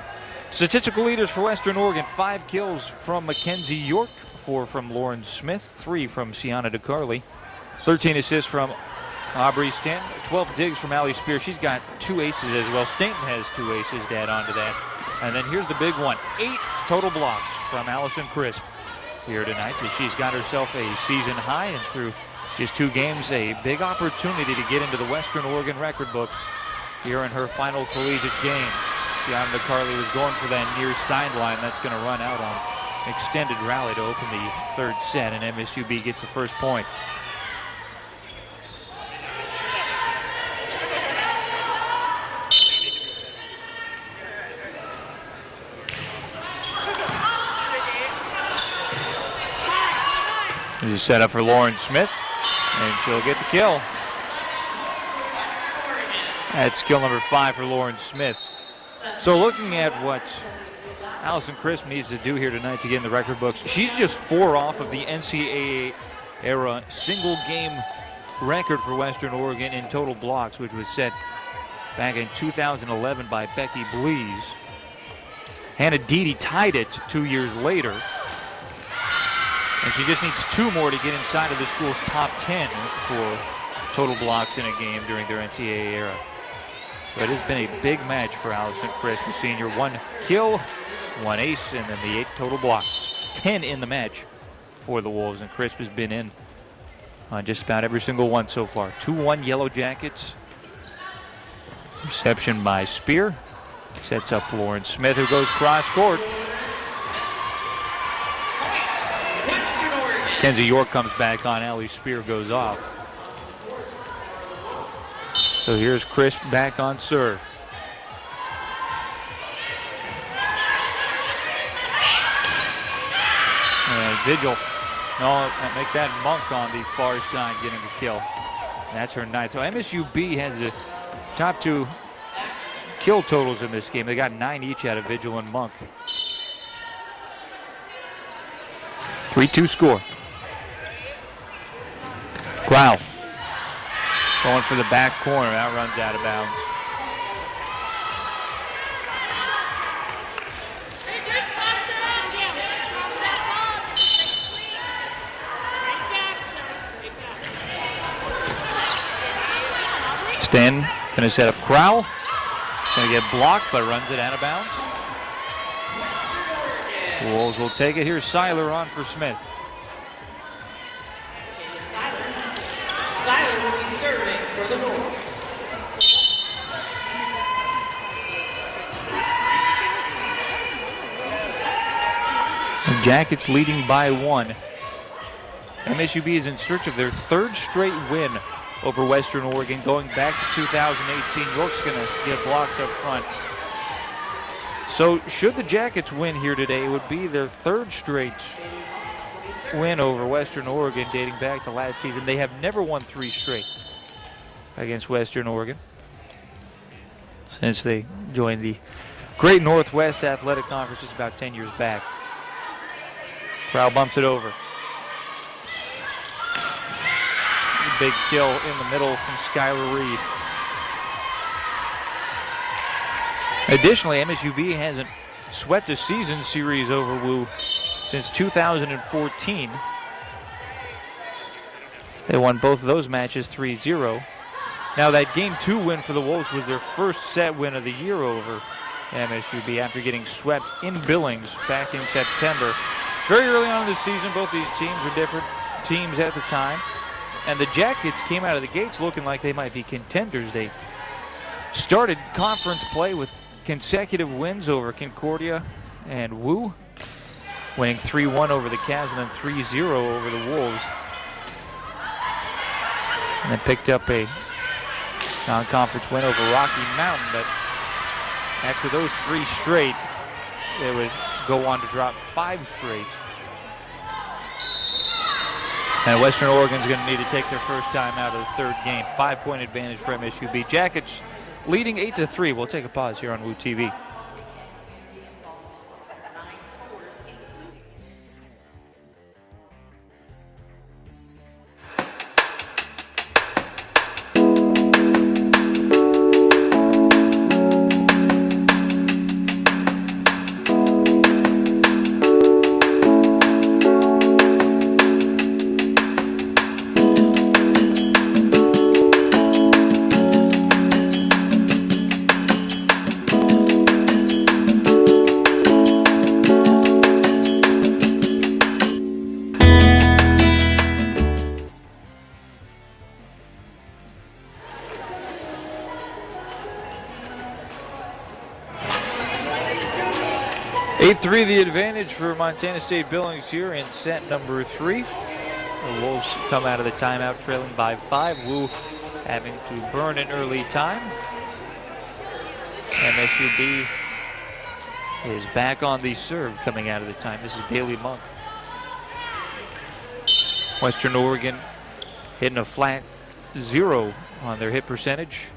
Statistical leaders for Western Oregon: 5 kills from Mackenzie York, 4 from Lauren Smith, 3 from Sienna DeCarly, 13 assists from Aubrey Stanton, 12 digs from Allie Spear. She's got 2 aces as well. Stanton has 2 aces to add on to that. And then here's the big one: 8 total blocks from Allison Crisp here tonight. So she's got herself a season high, and through just 2 games, a big opportunity to get into the Western Oregon record books here in her final collegiate game. Sienna DeCarly was going for that near sideline. That's going to run out on extended rally to open the third set, and MSUB gets the first point. This is set up for Lauren Smith, and she'll get the kill. That's kill number 5 for Lauren Smith. So looking at what Allison Crisp needs to do here tonight to get in the record books, she's just 4 off of the NCAA era single game record for Western Oregon in total blocks, which was set back in 2011 by Becky Blees. Hannah Deedy tied it 2 years later. And she just needs 2 more to get inside of the school's top 10 for total blocks in a game during their NCAA era. So it has been a big match for Allison Crisp, the senior. 1 kill, 1 ace, and then the 8 total blocks. 10 in the match for the Wolves, and Crisp has been in on just about every single one so far. 2-1 Yellow Jackets. Reception by Spear. Sets up Lauren Smith, who goes cross court. Kenzie York comes back on. Allie Spear goes off. So here's Crisp back on serve. And Vigil, make that Monk on the far side getting the kill. That's her 9th. So MSUB has the top 2 kill totals in this game. They got 9 each out of Vigil and Monk. 3-2 score. Wow. Going for the back corner. That runs out of bounds. Stanton gonna set up Crowell. Gonna get blocked, but runs it out of bounds. The Wolves will take it. Here's Seiler on for Smith. Seiler will be serving for the Wolves. The Jackets leading by 1. MSUB is in search of their 3rd straight win over Western Oregon going back to 2018. York's going to get blocked up front. So should the Jackets win here today, it would be their 3rd straight win over Western Oregon dating back to last season. They have never won 3 straight against Western Oregon since they joined the Great Northwest Athletic Conference just about 10 years back. Crowell bumps it over. Big kill in the middle from Skylar Reed. Additionally, MSUB hasn't swept a season series over WOU since 2014. They won both of those matches 3-0. Now that Game 2 win for the Wolves was their first set win of the year over MSUB after getting swept in Billings back in September. Very early on in the season, both these teams were different teams at the time. And the Jackets came out of the gates looking like they might be contenders. They started conference play with consecutive wins over Concordia and WOU, winning 3-1 over the Cavs and then 3-0 over the Wolves. And then picked up a non-conference win over Rocky Mountain, but after those 3 straight, they would go on to drop 5 straight. And Western Oregon's going to need to take their first time out of the 3rd game. 5-point advantage for MSUB. Jackets leading 8-3. We'll take a pause here on WouTV. The advantage for Montana State Billings here in set number 3. The Wolves come out of the timeout trailing by 5. WOU having to burn an early time. MSUB is back on the serve coming out of the time. This is Bailey Monk. Western Oregon hitting a flat 0 on their hit percentage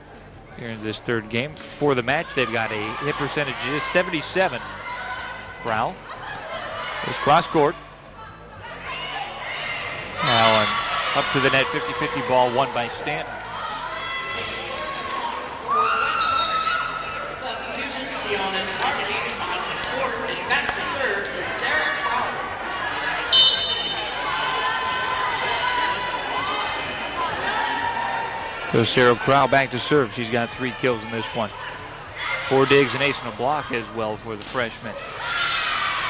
here in this 3rd game. For the match, they've got a hit percentage of just 77. Crowell is cross court. Now up to the net, 50-50 ball won by Stanton. So Sarah Crowell back to serve. She's got 3 kills in this one. 4 digs, an ace, and a block as well for the freshman.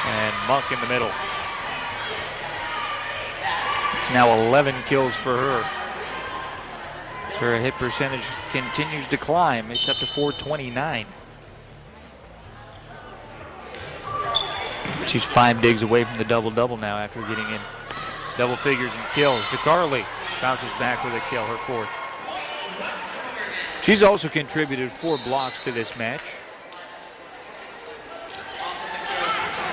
And Monk in the middle. It's now 11 kills for her. Her hit percentage continues to climb. It's up to .429. She's 5 digs away from the double-double now after getting in double figures and kills. DeCarly bounces back with a kill, her 4th. She's also contributed 4 blocks to this match.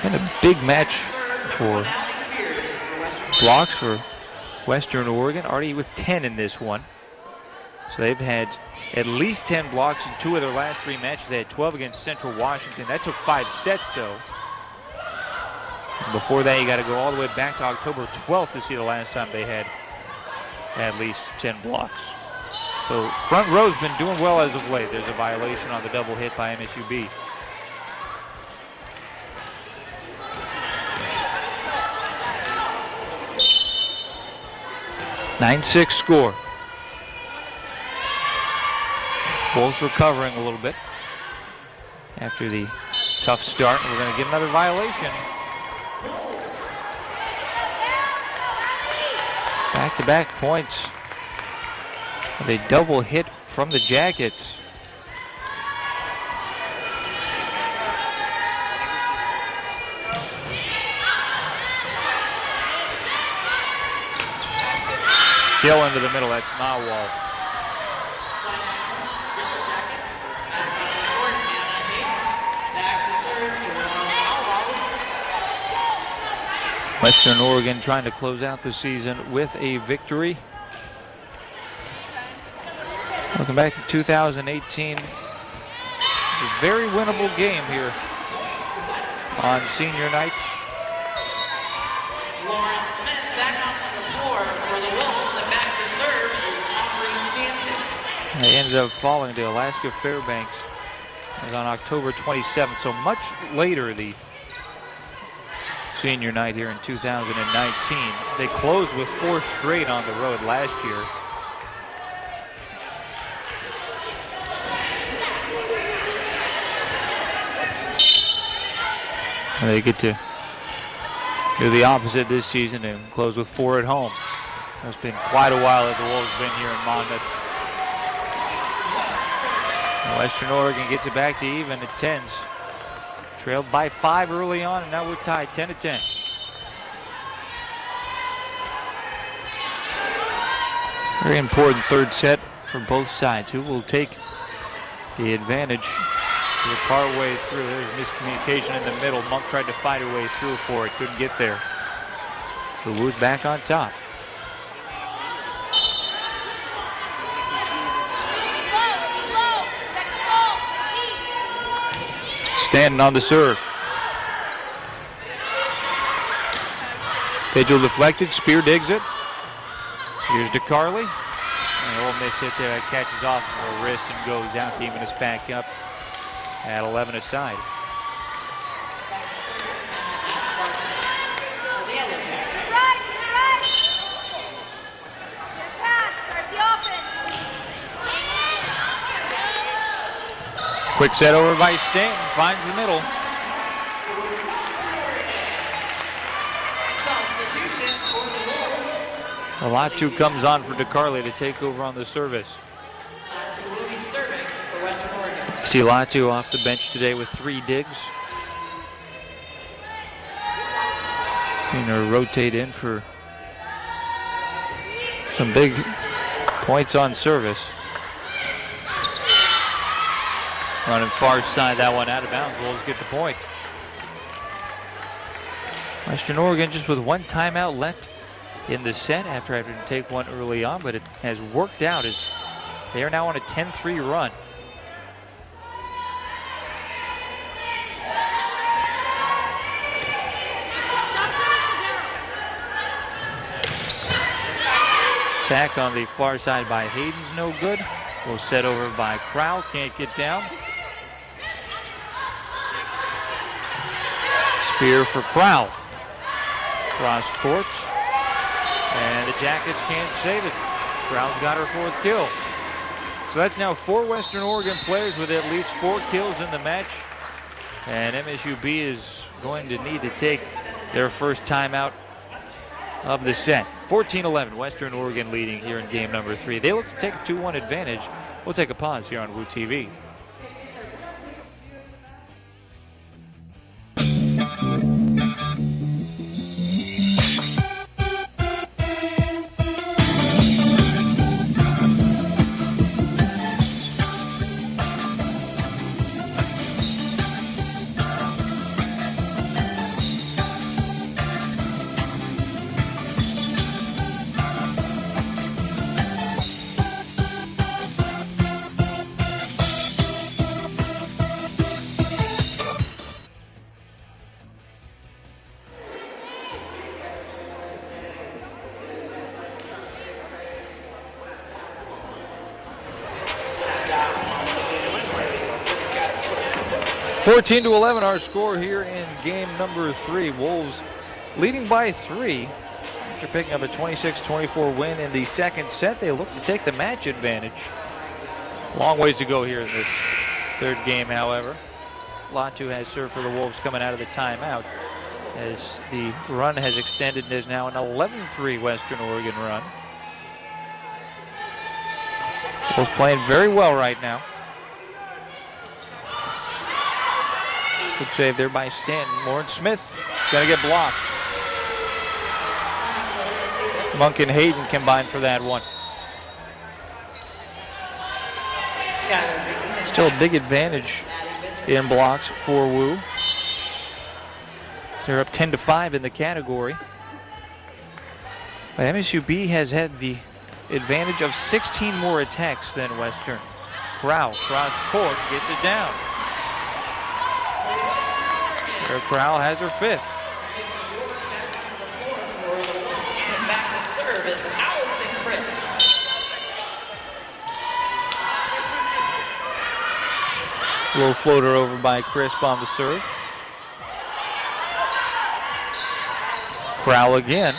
And a big match for blocks for Western Oregon, already with 10 in this one. So they've had at least 10 blocks in 2 of their last 3 matches. They had 12 against Central Washington. That took 5 sets, though. And before that, you got to go all the way back to October 12th to see the last time they had at least 10 blocks. So front row's been doing well as of late. There's a violation on the double hit by MSUB. Wolves recovering a little bit after the tough start. We're going to get another violation. Back-to-back points. With a double hit from the Jackets. Kill into the middle, that's Nawal. Western Oregon trying to close out the season with a victory. Welcome back to 2018. A very winnable game here on senior nights. Lauren Smith back onto the floor for the Wolves, and back to serve is Aubrey Stanton. They ended up falling to Alaska Fairbanks. It was on October 27th, so much later the senior night here in 2019. They closed with 4 straight on the road last year. And they get to do the opposite this season and close with 4 at home. It's been quite a while that the Wolves have been here in Monmouth. Western Oregon gets it back to even at 10s. Trailed by 5 early on, and now we're tied 10-10. Very important third set for both sides. Who will take the advantage? We're part way through. There's miscommunication in the middle. Monk tried to fight her way through for it, couldn't get there. The WOU's back on top. Stanton on the serve. Vigil deflected, Spear digs it. Here's DeCarly. An Ole Miss hit there that catches off of her wrist and goes out to even us back up at 11 aside. Quick set over by Stanton, finds the middle. Alatu comes on for DeCarli to take over on the service. See Latu off the bench today with 3 digs. Seen her rotate in for some big points on service. Running far side, that one out of bounds. Wolves get the point. Western Oregon just with 1 timeout left in the set after having to take one early on, but it has worked out as they are now on a 10-3 run. Attack on the far side by Hayden's no good. Will set over by Crowell, can't get down. Spear for Crowell. Cross courts. And the Jackets can't save it. Crowell's got her 4th kill. So that's now 4 Western Oregon players with at least 4 kills in the match. And MSUB is going to need to take their first timeout of the set. 14-11, Western Oregon leading here in game number 3. They look to take a 2-1 advantage. We'll take a pause here on WouTV. Fourteen to 11, our score here in game number 3. Wolves leading by 3 after picking up a 26-24 win in the second set. They look to take the match advantage. Long ways to go here in this third game, however. Latu has served for the Wolves coming out of the timeout as the run has extended and is now an 11-3 Western Oregon run. Wolves playing very well right now. Good save there by Stanton. Lauren Smith gonna get blocked. Monk and Hayden combined for that one. Still a big advantage in blocks for WOU. They're up 10-5 in the category. But MSUB has had the advantage of 16 more attacks than Western. Crowell cross court, gets it down. Sarah Crowell has her fifth. Back to serve is Allison Fritz. Little floater over by Crisp on the serve. Crowell again.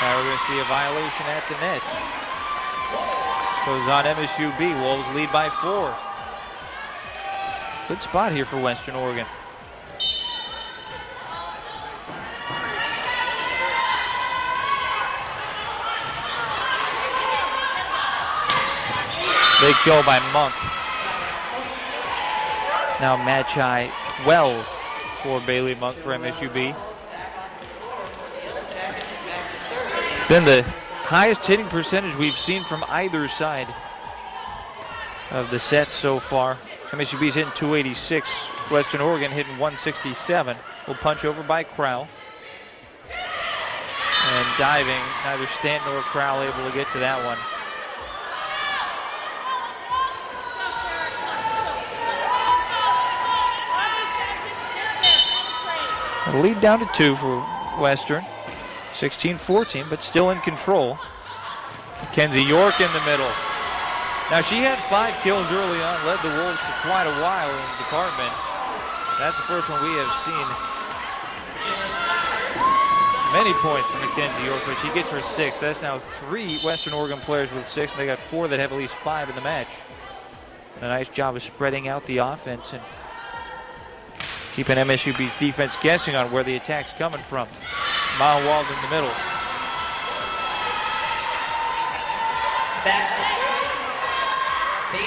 Now we're going to see a violation at the net. Goes on MSUB. Wolves lead by 4. Good spot here for Western Oregon. Big kill by Monk. Now match high 12 for Bailey Monk for MSUB. Been the highest hitting percentage we've seen from either side of the set so far. MSUB's hitting 286. Western Oregon hitting 167. Will punch over by Crowell. And diving, neither Stanton or Crowell able to get to that one. The lead down to 2 for Western. 16-14, but still in control. Mackenzie York in the middle. Now she had 5 kills early on, led the Wolves for quite a while in the department. That's the first one we have seen. Many points for Mackenzie York, but she gets her 6th. That's now 3 Western Oregon players with 6, and they got 4 that have at least 5 in the match. A nice job of spreading out the offense and keeping MSUB's defense guessing on where the attack's coming from. Mahwald in the middle. Back. Here we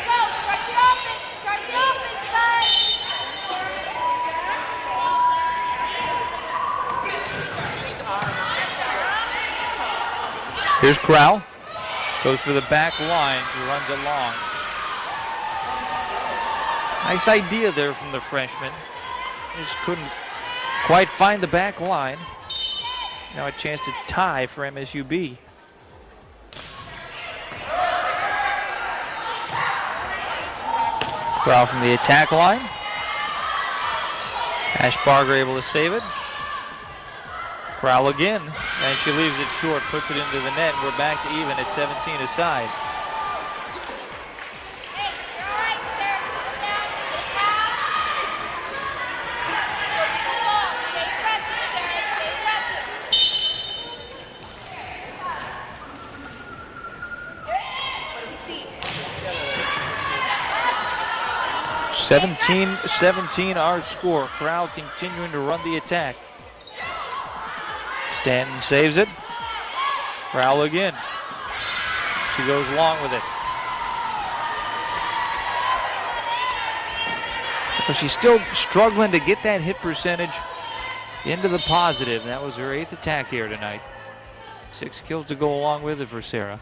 go. Start the offense. Start the offense, guys. Here's Crowell. Goes for the back line. He runs it long. Nice idea there from the freshman. Just couldn't quite find the back line. Now a chance to tie for MSUB. Crowell from the attack line. Ash Barger able to save it. Crowell again, and she leaves it short, puts it into the net, and we're back to even at 17 aside. See. 17-17 our score. Crowell continuing to run the attack. Stanton saves it. Crowell again. She goes long with it. But she's still struggling to get that hit percentage into the positive. That was her 8th attack here tonight. 6 kills to go along with it for Sarah.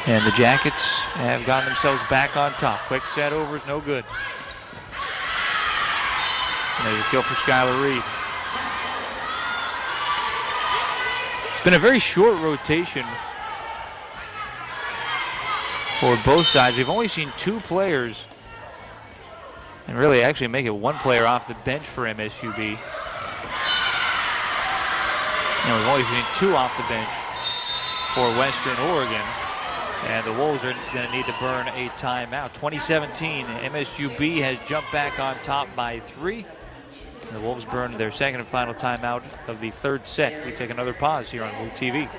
And the Jackets have gotten themselves back on top. Quick set over is no good. And there's a kill for Skylar Reed. It's been a very short rotation for both sides. We've only seen 2 players, and really actually make it 1 player off the bench for MSUB. And we've only seen 2 off the bench for Western Oregon. And the Wolves are going to need to burn a timeout. 2017, MSUB has jumped back on top by 3. And the Wolves burned their second and final timeout of the third set. We take another pause here on WouTV.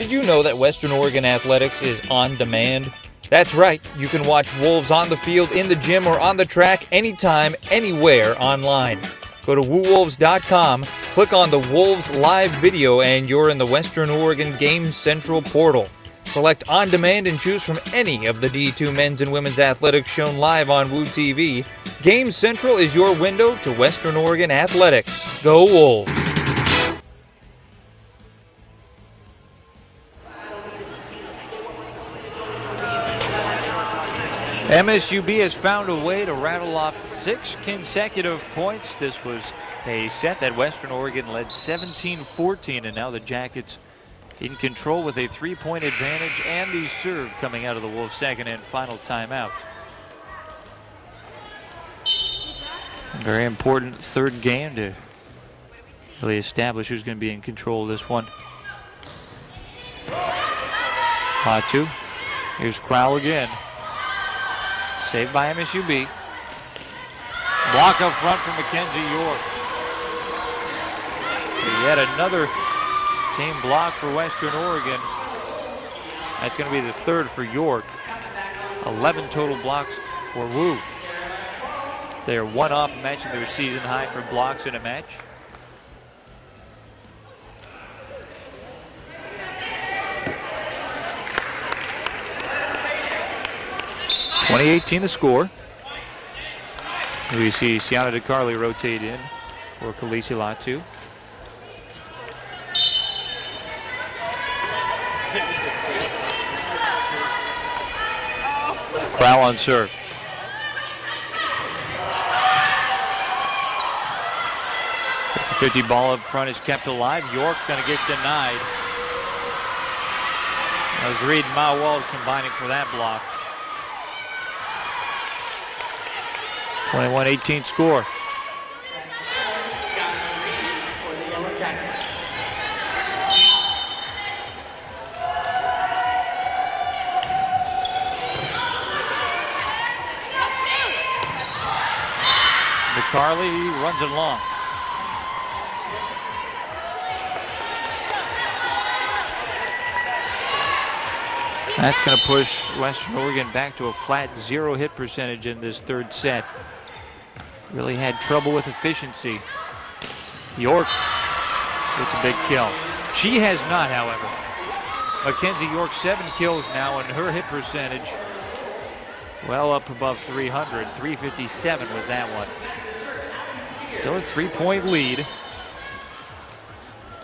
Did you know that Western Oregon Athletics is on demand? That's right, you can watch Wolves on the field, in the gym, or on the track anytime, anywhere online. Go to WouWolves.com, click on the Wolves live video, and you're in the Western Oregon Game Central portal. Select On Demand and choose from any of the D2 men's and women's athletics shown live on WouTV. Game Central is your window to Western Oregon athletics. Go Wolves! MSUB has found a way to rattle off 6 consecutive points. This was a set that Western Oregon led 17-14, and now the Jackets in control with a 3-point advantage and the serve coming out of the Wolves' second and final timeout. Very important third game to really establish who's going to be in control of this one. Latu. Here's Crowell again. Saved by MSUB. Block up front from Mackenzie York. Yet another team block for Western Oregon. That's going to be the third for York. 11 total blocks for WOU. They are one off matching their season high for blocks in a match. .2018 the score. We see Sienna DeCarli rotate in for Khaleesi Latu. Crowell on serve. The 50 ball up front is kept alive. York going to get denied. That was Reed and Mawald combining for that block. 21-18 score. McCarley runs it long. That's going to push Western Oregon back to a flat 0 hit percentage in this third set. Really had trouble with efficiency. York gets a big kill. She has not, however. Mackenzie York 7 kills now, and her hit percentage well up above 300. 357 with that one. Still a 3-point lead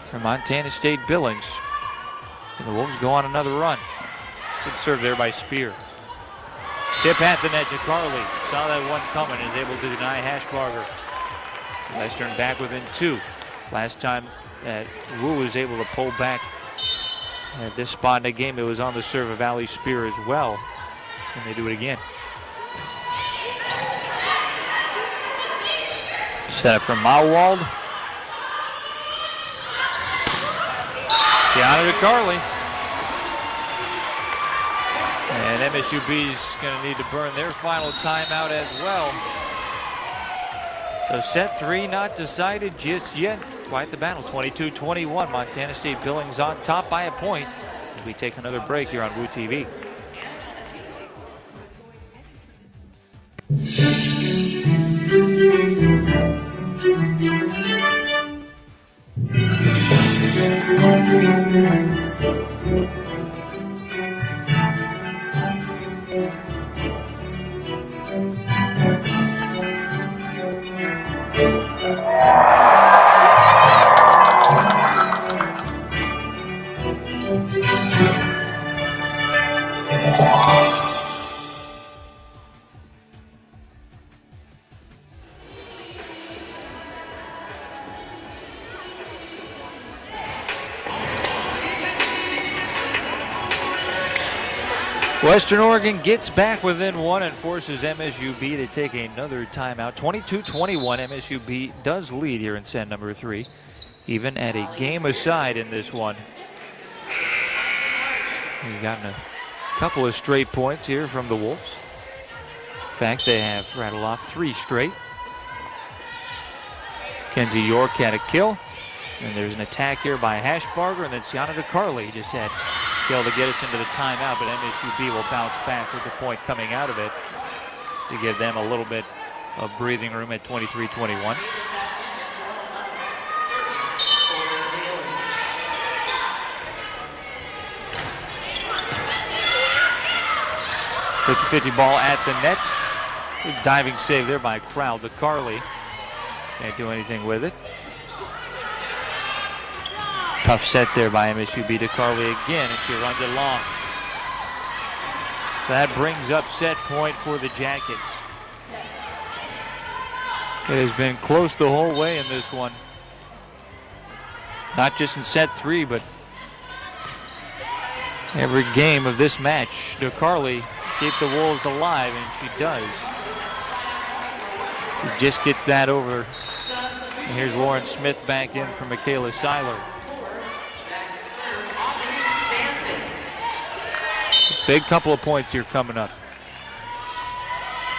for Montana State Billings. And the Wolves go on another run. Good serve there by Spear. Tip at the net to Carly. Saw that one coming, is able to deny Hashbarger. Western back within 2. Last time that WOU was able to pull back at this spot in the game, it was on the serve of Ali Spear as well. And they do it again. Set up from Mawald. Sienna DeCarli. And MSUB's going to need to burn their final timeout as well. So set 3 not decided just yet. Quite the battle. 22-21. Montana State Billings on top by a point as we take another break here on WouTV. Western Oregon gets back within 1 and forces MSUB to take another timeout. 22-21, MSUB does lead here in set number 3, even at a game aside in this one. We've gotten a couple of straight points here from the Wolves. In fact, they have rattled off 3 straight. Kenzie York had a kill. And there's an attack here by Hashbarger, and then Sienna DeCarli just had skill to get us into the timeout, but MSUB will bounce back with the point coming out of it to give them a little bit of breathing room at 23-21. .50 ball at the net. Good diving save there by Crowell. DeCarli can't do anything with it. Tough set there by MSUB. DeCarli again, and she runs it long. So that brings up set point for the Jackets. It has been close the whole way in this one. Not just in set 3, but every game of this match. DeCarli keep the Wolves alive, and she does. She just gets that over. And here's Lauren Smith back in for Michaela Seiler. Big couple of points here coming up.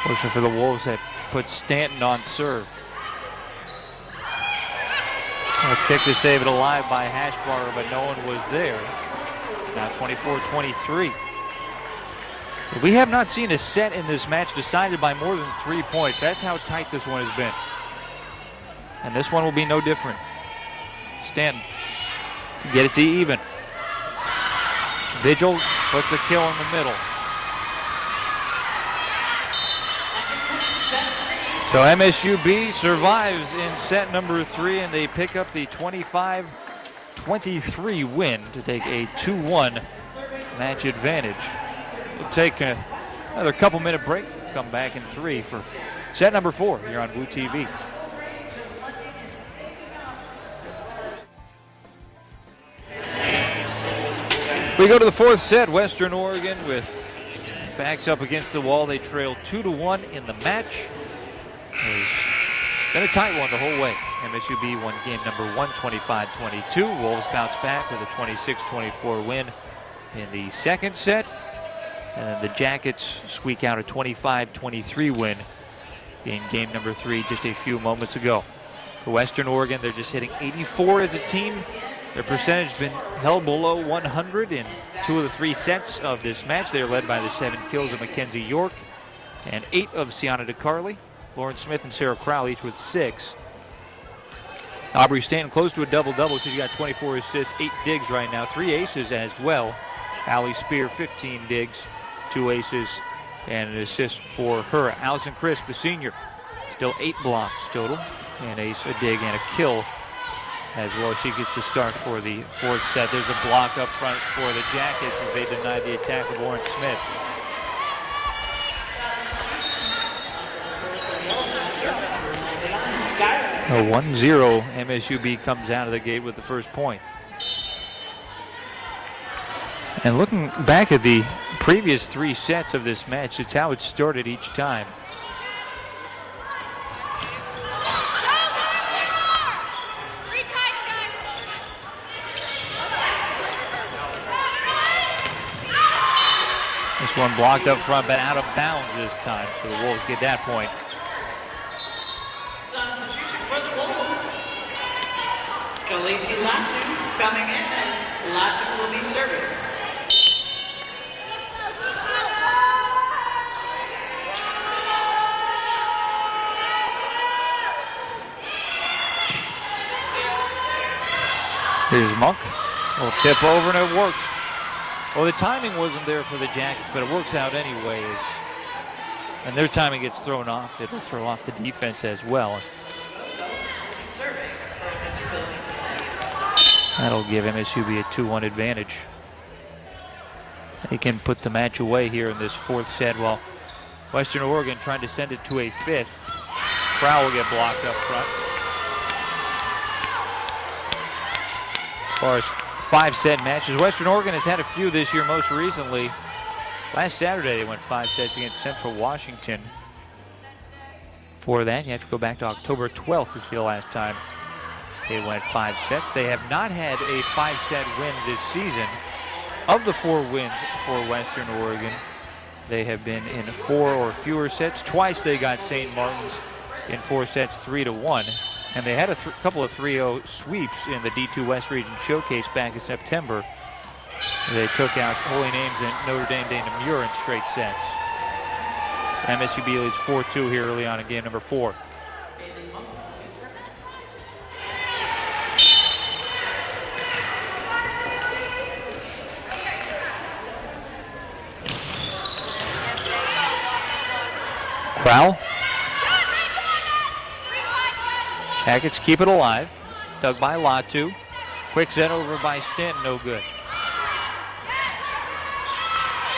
Pushing for the Wolves that put Stanton on serve. A kick to save it alive by Hashbarger, but no one was there. Now 24-23. We have not seen a set in this match decided by more than 3 points. That's how tight this one has been. And this one will be no different. Stanton can get it to even. Vigil puts the kill in the middle. So MSUB survives in set number 3, and they pick up the 25-23 win to take a 2-1 match advantage. We'll take another couple-minute break, come back in 3 for set number 4 here on WouTV. We go to the 4th set. Western Oregon with backs up against the wall. They trail 2-1 in the match. It's been a tight one the whole way. MSUB won game number 1, 25-22. Wolves bounce back with a 26-24 win in the 2nd set. And the Jackets squeak out a 25-23 win in game number 3 just a few moments ago. For Western Oregon, they're just hitting 84 as a team. Their percentage has been held below 100 in 2 of the 3 sets of this match. They are led by the 7 kills of Mackenzie York and 8 of Sienna DeCarli. Lauren Smith and Sarah Crowell each with 6. Aubrey Stanton close to a double-double. She's got 24 assists, 8 digs right now, 3 aces as well. Allie Spear, 15 digs, 2 aces, and an assist for her. Allison Crisp, a senior, still 8 blocks total, an ace, a dig, and a kill as well. She gets the start for the 4th set. There's a block up front for the Jackets as they deny the attack of Lauren Smith. A 1-0 MSUB comes out of the gate with the first point. And looking back at the previous 3 sets of this match, it's how it started each time. This one blocked up front, but out of bounds this time, so the Wolves get that point. Substitution for the Wolves. Khaleesi Latu coming in, and Latu will be serving. Here's Monk. Will tip over, and it works. Well, the timing wasn't there for the Jackets, but it works out anyways. And their timing gets thrown off. It'll throw off the defense as well. That'll give MSUB a 2-1 advantage. They can put the match away here in this 4th set while Western Oregon trying to send it to a 5th. Crowell will get blocked up front. As far as 5-set matches, Western Oregon has had a few this year, most recently. Last Saturday they went 5 sets against Central Washington. For that, you have to go back to October 12th to see the last time they went 5 sets. They have not had a 5-set win this season. Of the 4 wins for Western Oregon, they have been in 4 or fewer sets. Twice they got St. Martin's in 4 sets, 3-1. And they had a couple of 3-0 sweeps in the D2 West Region Showcase back in September. They took out Holy Names and Notre Dame de Namur in straight sets. MSUB leads 4-2 here early on in game number 4. Crowell. Jackets keep it alive. Dug by Latu. Quick set over by Stanton, no good.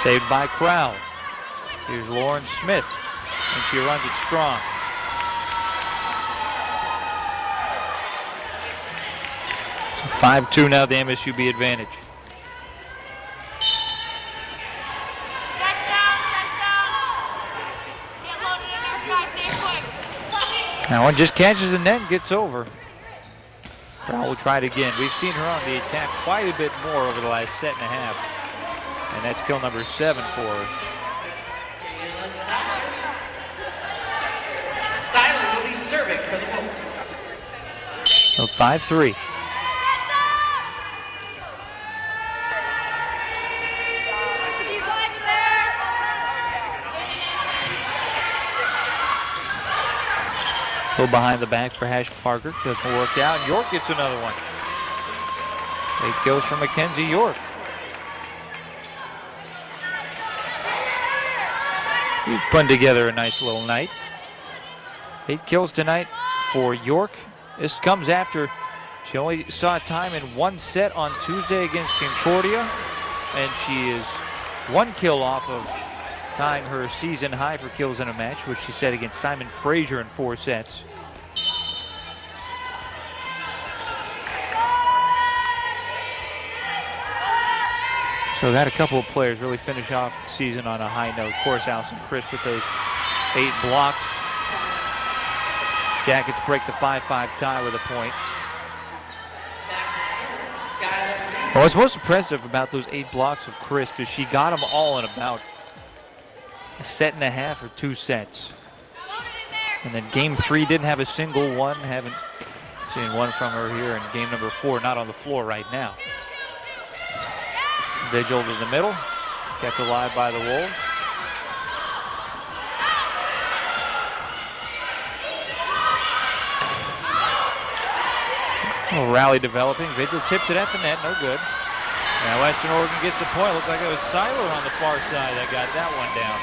Saved by Crowell. Here's Lauren Smith, and she runs it strong. So 5-2 now, the MSUB advantage. Now one just catches the net and gets over. Crowell will try it again. We've seen her on the attack quite a bit more over the last set and a half. And that's kill number 7 for her. Silent will be serving for the Wolves. So 5-3. Go behind the back for Hash Parker. Doesn't work out. York gets another one. It goes for Mackenzie York. He's putting together a nice little night. 8 kills tonight for York. This comes after she only saw time in 1 set on Tuesday against Concordia, and she is 1 kill off of tying her season high for kills in a match, which she set against Simon Frazier in 4 sets. So got a couple of players really finish off the season on a high note. Of course, Allison Crisp with those 8 blocks. Jackets break the 5-5 tie with a point. Well, what's most impressive about those 8 blocks of Crisp is she got them all in about a set and a half or 2 sets. And then game 3 didn't have a single one. Haven't seen one from her here in game number 4, not on the floor right now. Vigil to the middle, kept alive by the Wolves. A rally developing. Vigil tips it at the net, no good. Now Western Oregon gets a point. Looked like it was Seiler on the far side that got that one down.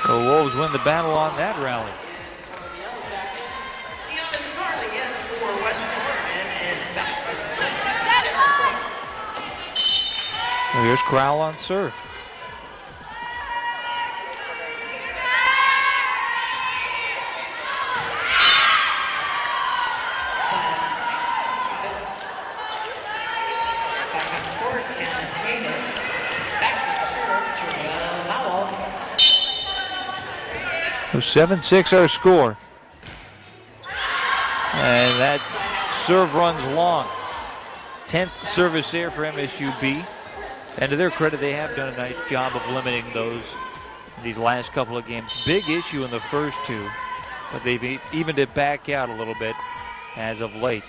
The Wolves win the battle on that rally. Well, here's Crowell on serve. So 7-6 our score. And that serve runs long. 10th service error for MSUB. And to their credit, they have done a nice job of limiting those in these last couple of games. Big issue in the first 2, but they've evened it back out a little bit as of late.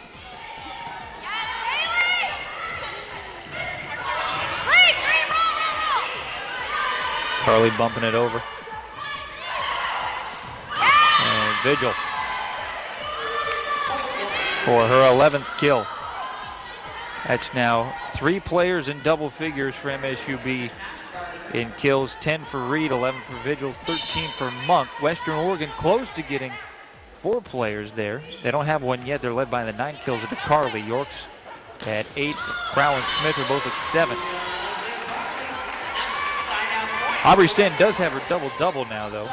Carly bumping it over. And Vigil for her 11th kill. That's now 3 players in double figures for MSUB in kills. 10 for Reed, 11 for Vigil, 13 for Monk. Western Oregon close to getting 4 players there. They don't have one yet. They're led by the 9 kills of DeCarly. York's at 8. Crowell and Smith are both at 7. Aubrey Stanton does have her double-double now, though.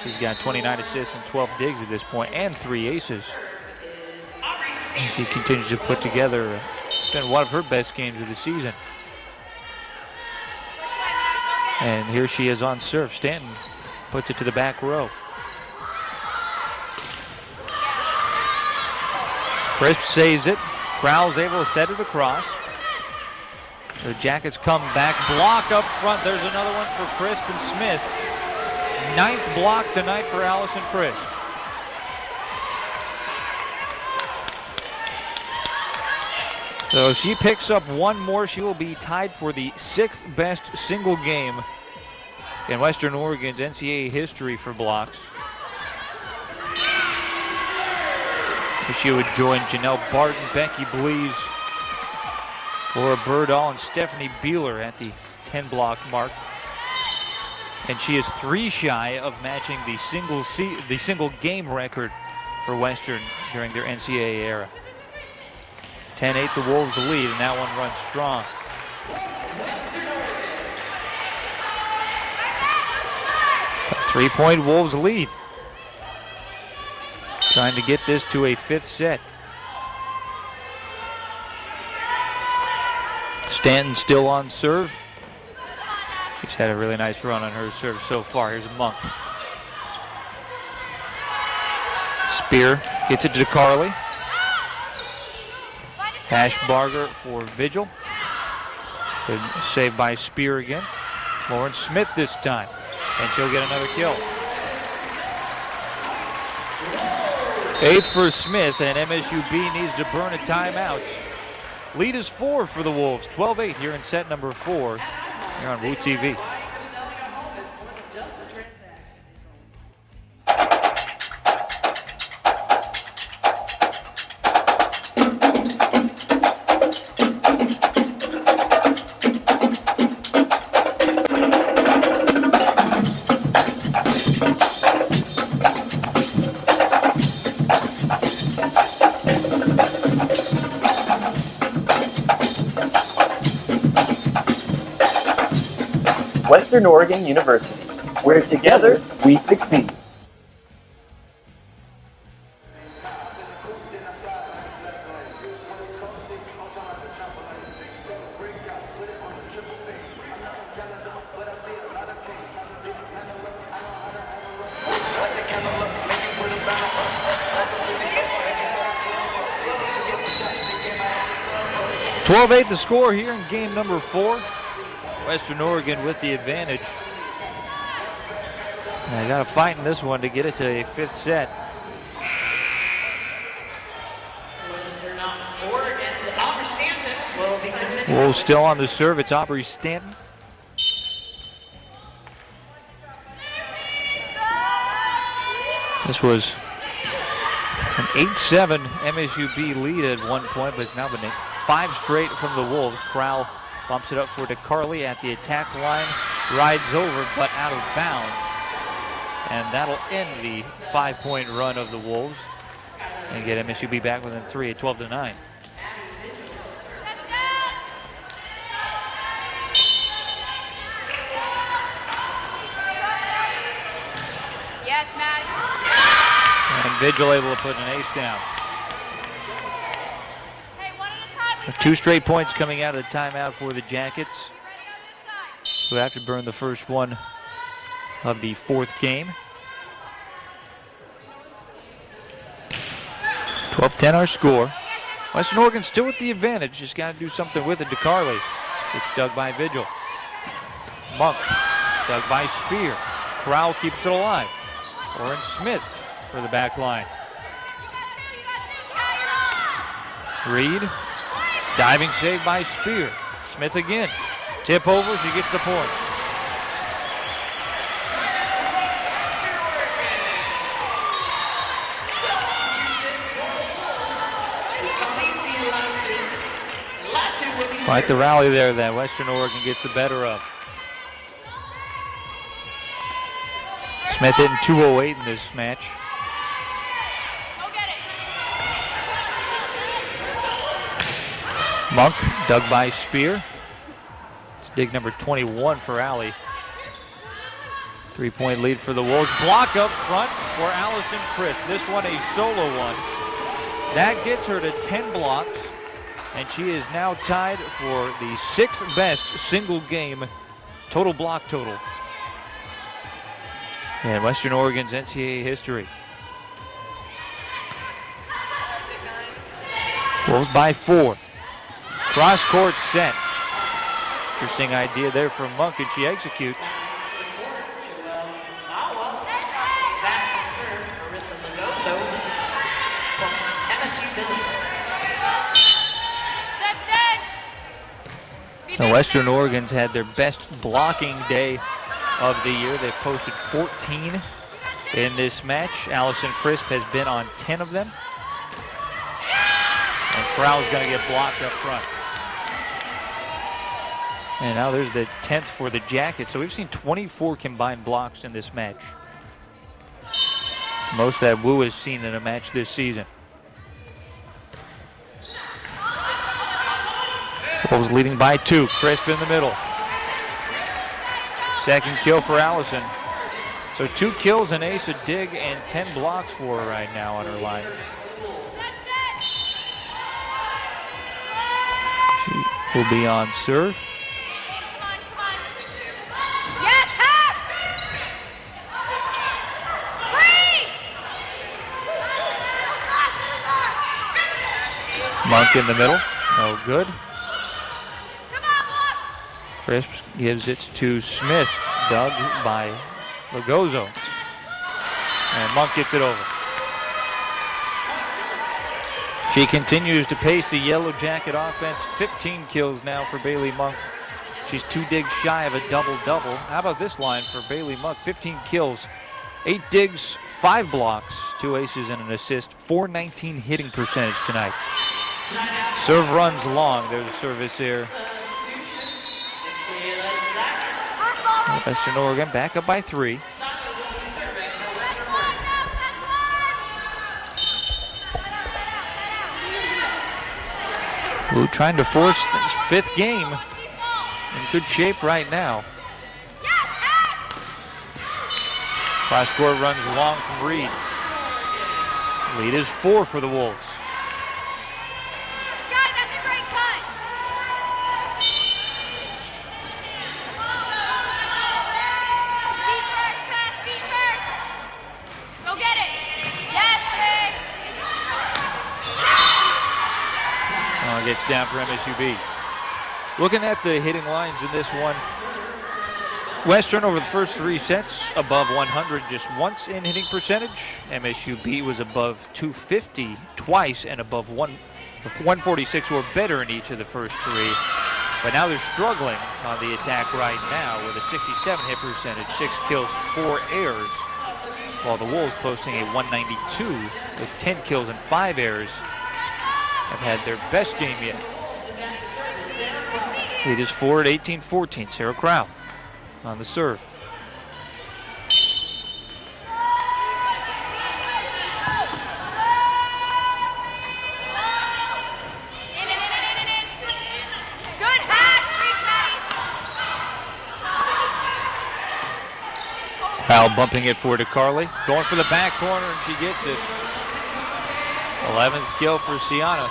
She's got 29 assists and 12 digs at this point, and 3 aces. And she continues to put together, it's been one of her best games of the season. And here she is on serve. Stanton puts it to the back row. Crisp saves it. Crowell's able to set it across. The Jackets come back. Block up front. There's another one for Crisp and Smith. 9th block tonight for Allison Crisp. So she picks up one more. She will be tied for the 6th best single game in Western Oregon's NCAA history for blocks. She would join Janelle Barton, Becky Blees, Laura Burdahl, and Stephanie Beeler at the 10-block mark. And she is 3 shy of matching the single game record for Western during their NCAA era. 10-8 the Wolves lead, and that one runs strong. A 3-point Wolves lead. Trying to get this to a 5th set. Stanton still on serve. She's had a really nice run on her serve so far. Here's Monk. Spear gets it to Carly. Hashbarger for Vigil. Good save by Spear again. Lauren Smith this time, and she'll get another kill. 8th for Smith, and MSUB needs to burn a timeout. Lead is 4 for the Wolves, 12-8 here in set number 4 here on WouTV. 'em. Western Oregon University, where together we succeed. $12-8 the score here in game number 4. Western Oregon with the advantage. And they got to fight in this one to get it to a 5th set. Wolves still on the serve. It's Aubrey Stanton. This was an 8-7 MSUB lead at one point, but it's now been 5 straight from the Wolves. Crowell bumps it up for DeCarly at the attack line, rides over but out of bounds. And that'll end the 5-point run of the Wolves and get MSUB back within 3 at 12-9. Yes, Matt. And Vigil able to put an ace down. 2 straight points coming out of the timeout for the Jackets, who have to burn the first one of the 4th game. 12-10 our score. Western Oregon still with the advantage, just got to do something with it. DeCarly, it's dug by Vigil. Monk, dug by Spear. Crowell keeps it alive. Lauren Smith for the back line. Reed. Diving save by Spear. Smith again. Tip over, she gets the point. Quite the rally there that Western Oregon gets the better of. Smith hitting .208 in this match. Monk, dug by Spear. It's dig number 21 for Allie. 3-point lead for the Wolves. Block up front for Allison Crisp. This one a solo one. That gets her to 10 blocks, and she is now tied for the 6th best single game total block total in Western Oregon's NCAA history. Wolves by 4. Cross court set. Interesting idea there from Monk, and she executes. Now, Western Oregon's had their best blocking day of the year. They've posted 14 in this match. Allison Crisp has been on 10 of them. And Crowell's going to get blocked up front. And now there's the 10th for the Jackets. So we've seen 24 combined blocks in this match. It's the most that WOU has seen in a match this season. Wolves leading by 2. Crisp in the middle. Second kill for Allison. So 2 kills, an ace, a dig, and 10 blocks for her right now on her line. She will be on serve. Monk in the middle. No good. Crisp gives it to Smith. Dug by Lugozo. And Monk gets it over. She continues to pace the Yellow Jacket offense. 15 kills now for Bailey Monk. She's 2 digs shy of a double-double. How about this line for Bailey Monk? 15 kills, 8 digs, 5 blocks, 2 aces and an assist. .419 hitting percentage tonight. Serve runs long. There's a service here. Western Oregon back up by 3. WOU trying to force this 5th game. In good shape right now. Cross court runs long from Reed. Lead is 4 for the Wolves. Gets down for MSUB. Looking at the hitting lines in this one, Western over the first 3 sets above 100 just once in hitting percentage. MSUB was above 250 twice and above 146 or better in each of the first 3. But now they're struggling on the attack right now with a 67 hit percentage, 6 kills, 4 errors, while the Wolves posting a 192 with 10 kills and 5 errors. Have had their best game yet. Lead is 4 at 18-14. Sarah Crowell on the serve. Crowell bumping it forward to Carly. Going for the back corner and she gets it. 11th kill for Sienna.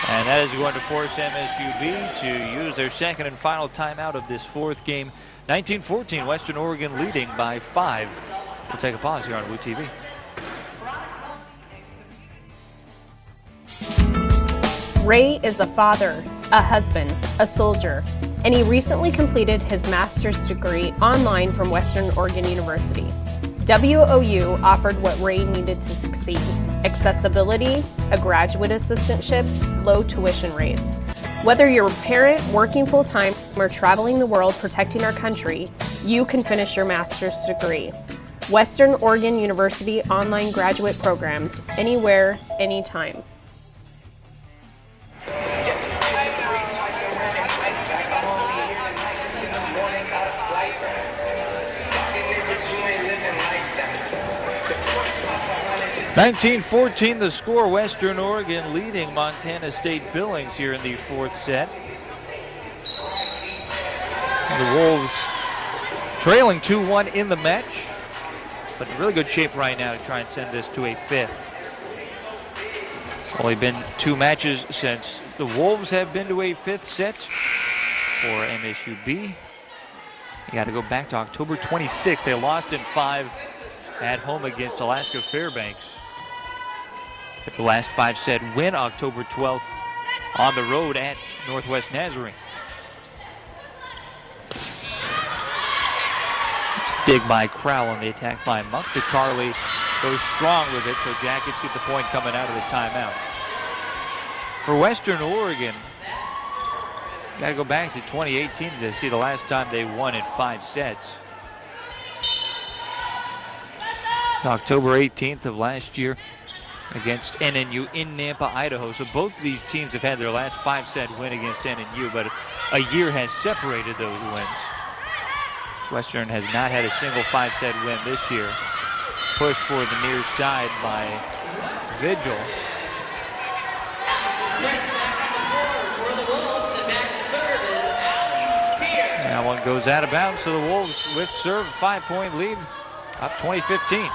And that is going to force MSUB to use their second and final timeout of this 4th game. 19-14, Western Oregon leading by 5. We'll take a pause here on WouTV. Ray is a father, a husband, a soldier, and he recently completed his master's degree online from Western Oregon University. WOU offered what Ray needed to succeed: accessibility, a graduate assistantship, low tuition rates. Whether you're a parent, working full-time, or traveling the world protecting our country, you can finish your master's degree. Western Oregon University online graduate programs, anywhere, anytime. (19-14) the score. Western Oregon leading Montana State Billings here in the 4th set. The Wolves trailing 2-1 in the match, but in really good shape right now to try and send this to a 5th. Only been 2 matches since the Wolves have been to a 5th set for MSUB. You got to go back to October 26th. They lost in 5 at home against Alaska Fairbanks. The last 5-set win October 12th on the road at Northwest Nazarene. Dig by Crowell on the attack by Monk. DeCarly goes strong with it, so Jackets get the point coming out of the timeout. For Western Oregon, got to go back to 2018 to see the last time they won in 5 sets. October 18th of last year against NNU in Nampa, Idaho. So both of these teams have had their last 5-set win against NNU, but a year has separated those wins. Western has not had a single 5-set win this year. Push for the near side by Vigil. That one goes out of bounds, so the Wolves with serve, 5-point lead, up 20-15.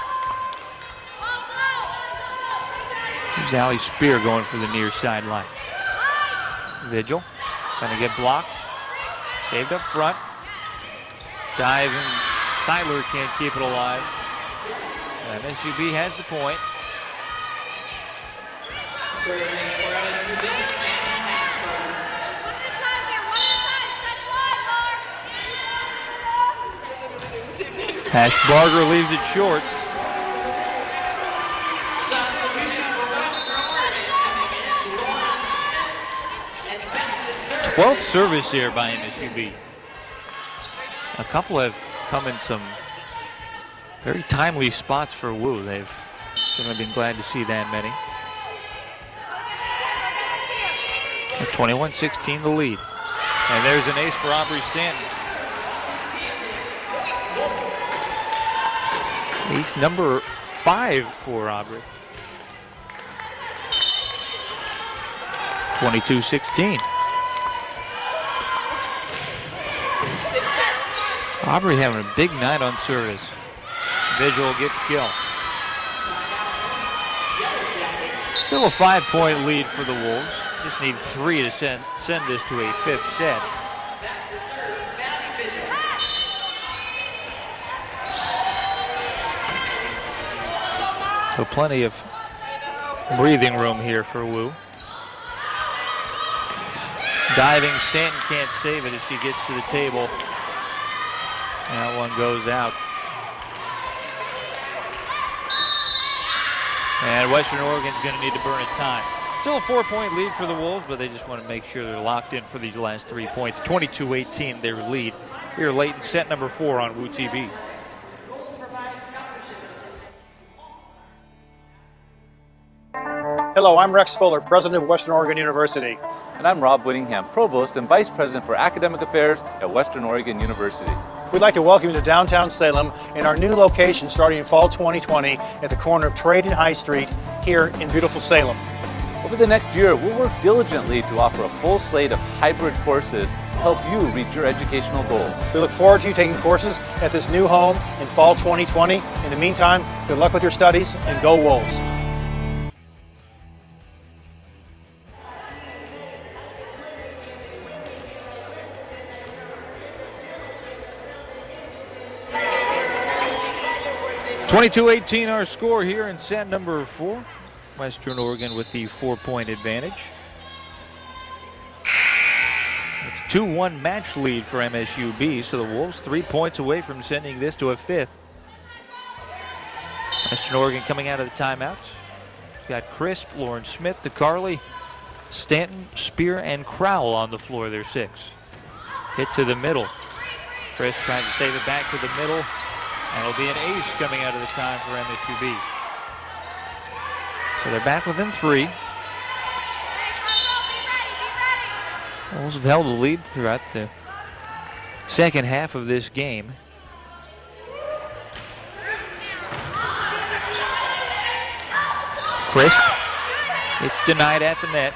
Here's Allie Spear going for the near sideline. Vigil, gonna get blocked, saved up front. Dive and Seiler can't keep it alive. MSUB has the point. Hashbarger leaves it short. Twelfth service here by MSUB. A couple have come in some very timely spots for WOU. They've certainly been glad to see that many. 21-16 the lead. And there's an ace for Aubrey Stanton. Ace number 5 for Aubrey. 22-16. Aubrey having a big night on service. Vigil will get the kill. Still a 5-point lead for the Wolves. Just need 3 to send this to a 5th set. So plenty of breathing room here for WOU. Diving, Stanton can't save it as she gets to the table. That one goes out. And Western Oregon's going to need to burn a time. Still a 4-point lead for the Wolves, but they just want to make sure they're locked in for these last 3 points. 22-18 their lead. Here late in set number 4 on WouTV. Hello, I'm Rex Fuller, President of Western Oregon University. And I'm Rob Whittingham, Provost and Vice President for Academic Affairs at Western Oregon University. We'd like to welcome you to downtown Salem in our new location starting in fall 2020 at the corner of Trade and High Street here in beautiful Salem. Over the next year, we'll work diligently to offer a full slate of hybrid courses to help you reach your educational goals. We look forward to you taking courses at this new home in fall 2020. In the meantime, good luck with your studies and go Wolves. (22-18) our score here in set number 4. Western Oregon with the 4-point advantage. It's a 2-1 match lead for MSUB, so the Wolves 3 points away from sending this to a 5th. Western Oregon coming out of the timeouts. Got Crisp, Lauren Smith, DeCarly, Stanton, Spear, and Crowell on the floor. They're 6. Hit to the middle. Crisp trying to save it back to the middle. And it'll be an ace coming out of the time for MSUB. So they're back within 3. Wolves have held the lead throughout the second half of this game. Crisp. It's denied at the net.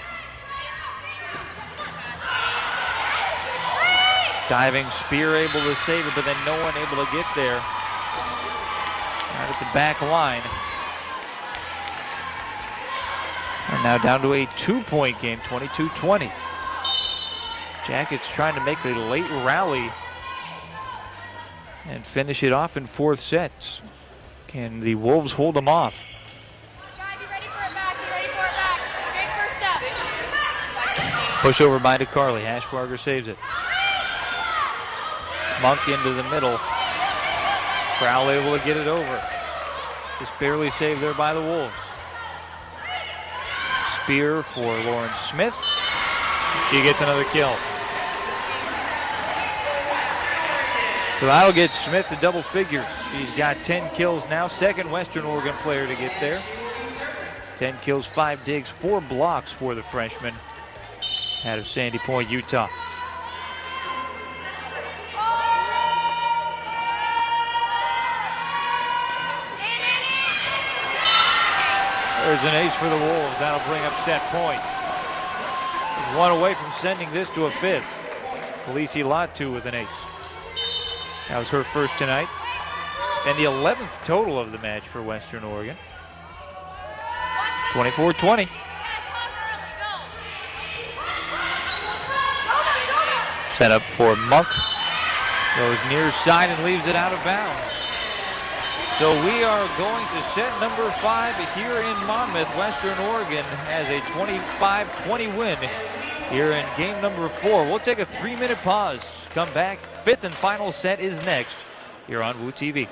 Diving Spear able to save it, but then no one able to get there. Right at the back line. And now down to a 2-point game, 22-20. Jackets trying to make a late rally and finish it off in 4th sets. Can the Wolves hold them off? Push over by DeCarly. Hashbarger saves it. Monk into the middle. Crowell able to get it over. Just barely saved there by the Wolves. spear for Lauren Smith. She gets another kill. So that'll get Smith to double figures. She's got 10 kills now. Second Western Oregon player to get there. 10 kills, 5 digs, 4 blocks for the freshman out of Sandy Point, Utah. There's an ace for the Wolves. That'll bring up set point. One away from sending this to a fifth. Khaleesi Latu with an ace. That was her first tonight. And the 11th total of the match for Western Oregon. 24-20. Set up for Monk. Goes near side and leaves it out of bounds. So we are going to set number 5 here in Monmouth. Western Oregon has a 25-20 win here in game number 4. We'll take a 3-minute pause. Come back. 5th and final set is next here on WouTV.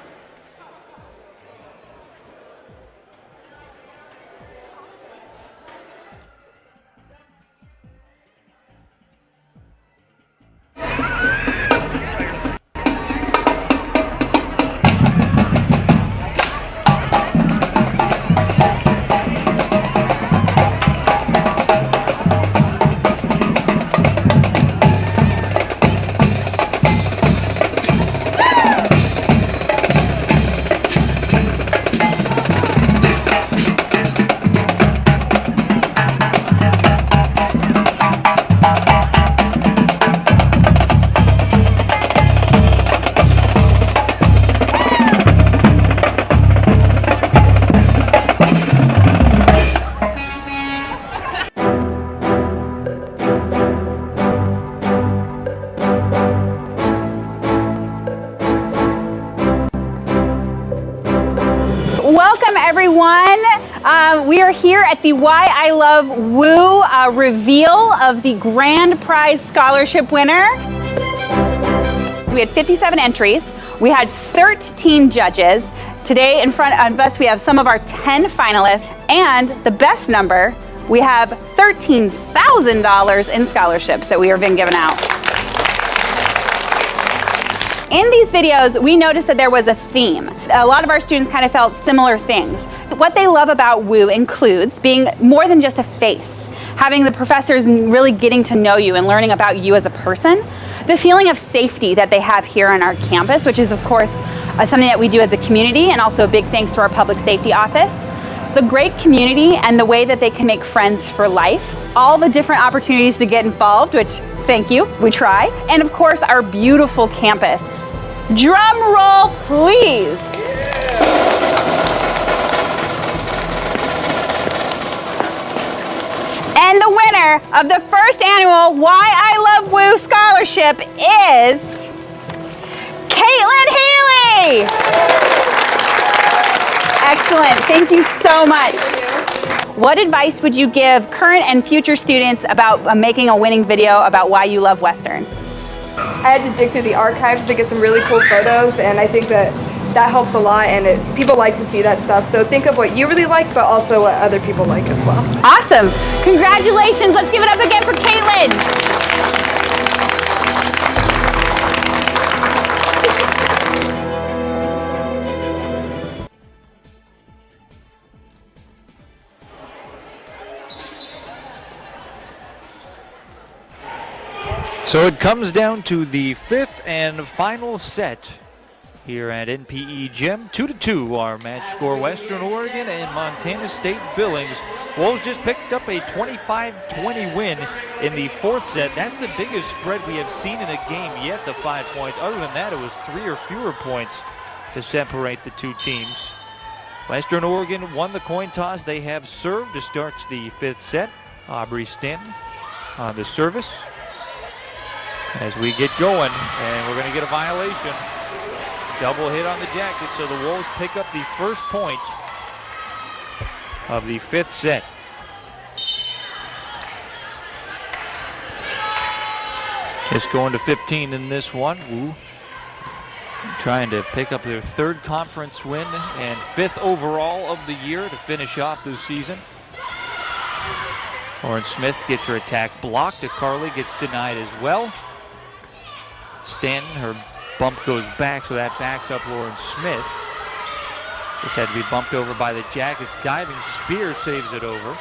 Welcome everyone. We are here at the Why I Love WOU reveal of the grand prize scholarship winner. We had 57 entries. We had 13 judges. Today in front of us we have some of our 10 finalists, and the best number, we have $13,000 in scholarships that we are being given out. In these videos, we noticed that there was a theme. A lot of our students kind of felt similar things. What they love about WOU includes being more than just a face, having the professors really getting to know you and learning about you as a person, the feeling of safety that they have here on our campus, which is of course something that we do as a community, and also a big thanks to our public safety office, the great community and the way that they can make friends for life, all the different opportunities to get involved, which thank you, we try, and of course our beautiful campus. Drum roll, please. And the winner of the first annual Why I Love WOU scholarship is Caitlin Healy. Excellent, thank you so much. What advice would you give current and future students about making a winning video about why you love Western? I had to dig through the archives to get some really cool photos, and I think that helps a lot, and people like to see that stuff. So think of what you really like, but also what other people like as well. Awesome. Congratulations. Let's give it up again for Caitlin. So it comes down to the 5th and final set here at NPE Gym. 2-2 our match score. Western Oregon and Montana State Billings. Wolves just picked up a 25-20 win in the 4th set. That's the biggest spread we have seen in a game yet, the 5 points. Other than that, it was 3 or fewer points to separate the two teams. Western Oregon won the coin toss. They have served to start the 5th set. Aubrey Stanton on the service as we get going, and we're going to get a violation. Double hit on the jacket, so the Wolves pick up the first point of the 5th set. Just going to 15 in this one. WOU trying to pick up their 3rd conference win and 5th overall of the year to finish off this season. Lauren Smith gets her attack blocked. Carly gets denied as well. Stanton, her bump goes back, so that backs up Lauren Smith. This had to be bumped over by the Jackets. Diving Spear saves it over.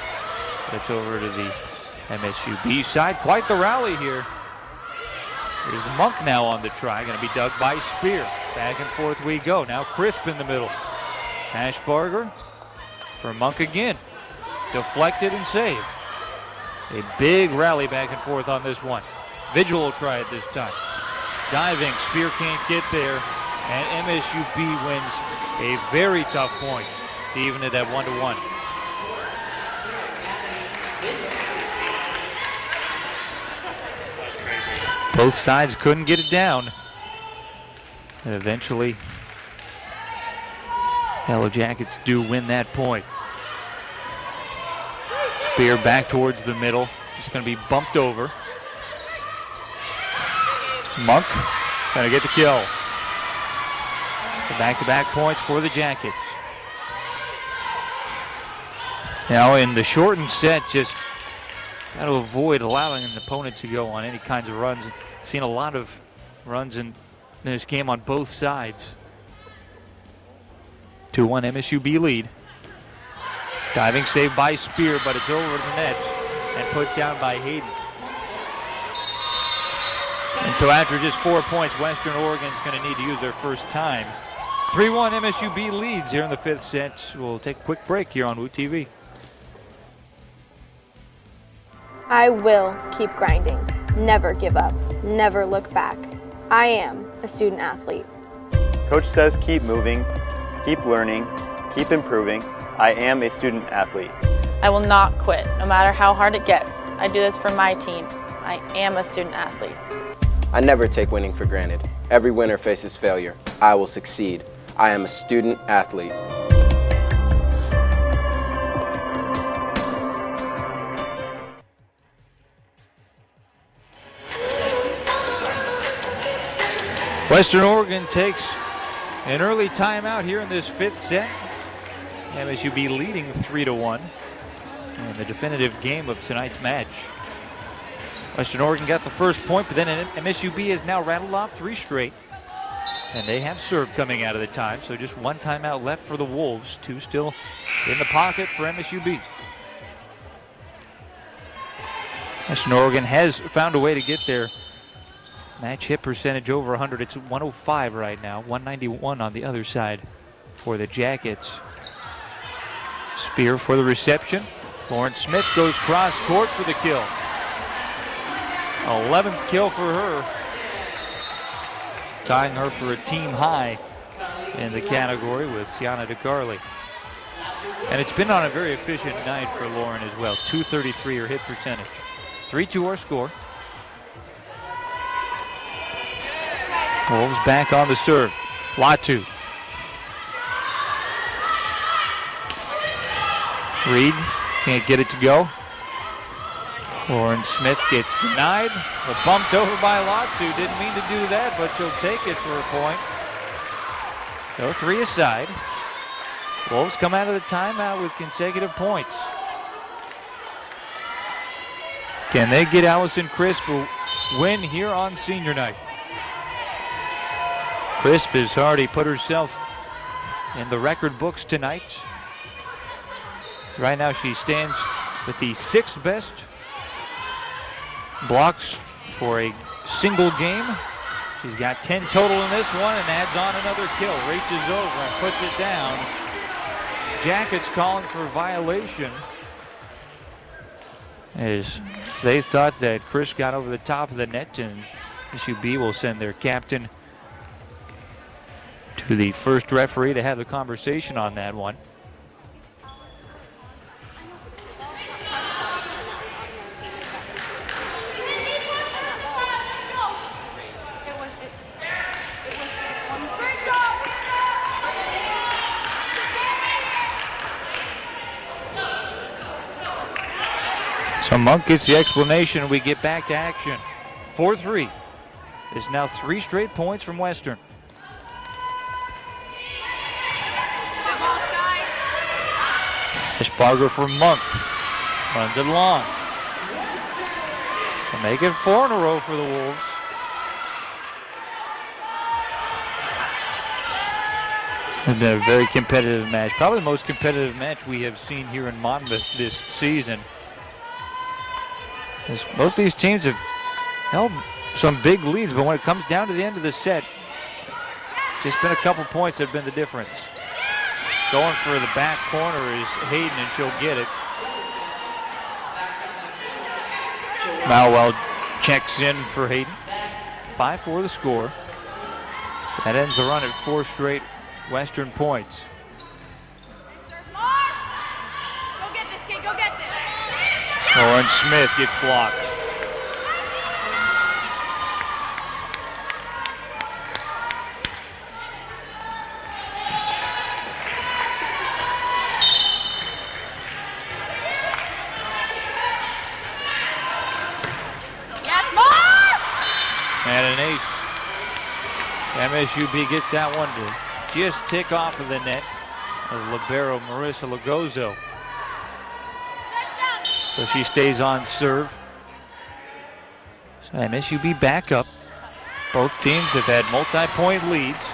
It's over to the MSUB side. Quite the rally here. There's Monk now on the try. Going to be dug by Spear. Back and forth we go. Now Crisp in the middle. Ashbarger for Monk again. Deflected and saved. A big rally back and forth on this one. Vigil will try it this time. Diving, Spear can't get there, and MSUB wins a very tough point to even it at 1-1. Both sides couldn't get it down. And eventually, Yellow Jackets do win that point. Spear back towards the middle. Just going to be bumped over. Monk going to get the kill. The back-to-back points for the Jackets. Now in the shortened set, just got to avoid allowing an opponent to go on any kinds of runs. Seen a lot of runs in this game on both sides. 2-1 MSUB lead. Diving save by Spear, but it's over the net and put down by Hayden. And so after just 4 points, Western Oregon's going to need to use their first time. 3-1 MSUB leads here in the fifth set. We'll take a quick break here on WouTV. I will keep grinding. Never give up. Never look back. I am a student athlete. Coach says keep moving, keep learning, keep improving. I am a student athlete. I will not quit, no matter how hard it gets. I do this for my team. I am a student athlete. I never take winning for granted. Every winner faces failure. I will succeed. I am a student athlete. Western Oregon takes an early timeout here in this fifth set. MSUB leading 3-1 in the definitive game of tonight's match. Western Oregon got the first point, but then MSUB has now rattled off 3 straight. And they have serve coming out of the time, so just 1 timeout left for the Wolves. 2 still in the pocket for MSUB. Western Oregon has found a way to get their match hit percentage over 100. It's 105 right now, 191 on the other side for the Jackets. Spear for the reception. Lauren Smith goes cross court for the kill. 11th kill for her. Tying her for a team high in the category with Sienna DeCarly. And it's been on a very efficient night for Lauren as well. 233 her hit percentage. 3-2 our score. Wolves back on the serve. Latu. Reed can't get it to go. Lauren Smith gets denied. Bumped over by Latu. Didn't mean to do that, but she'll take it for a point. So 3 aside. Wolves come out of the timeout with consecutive points. Can they get Allison Crisp a win here on senior night? Crisp has already put herself in the record books tonight. Right now she stands with the 6th best blocks for a single game. She's got 10 total in this one and adds on another kill. Reaches over and puts it down. Jackets calling for violation as they thought that Chris got over the top of the net, and MSUB will send their captain to the first referee to have the conversation on that one. So Monk gets the explanation, and we get back to action. 4-3. It's now 3 straight points from Western. Ashbarger for Monk. Runs it long. Make it 4 in a row for the Wolves. It's been a very competitive match. Probably the most competitive match we have seen here in Monmouth this season. As both these teams have held some big leads, but when it comes down to the end of the set, just been a couple points that have been the difference. Going for the back corner is Hayden, and she'll get it. Malwell checks in for Hayden. 5-4 the score. So that ends the run at 4 straight Western points. Go get this, kid, go get this. Lauren Smith gets blocked. And an ace. MSUB gets that one to just tick off of the net as libero Marissa Lagozo. So she stays on serve. So MSUB back up. Both teams have had multi-point leads.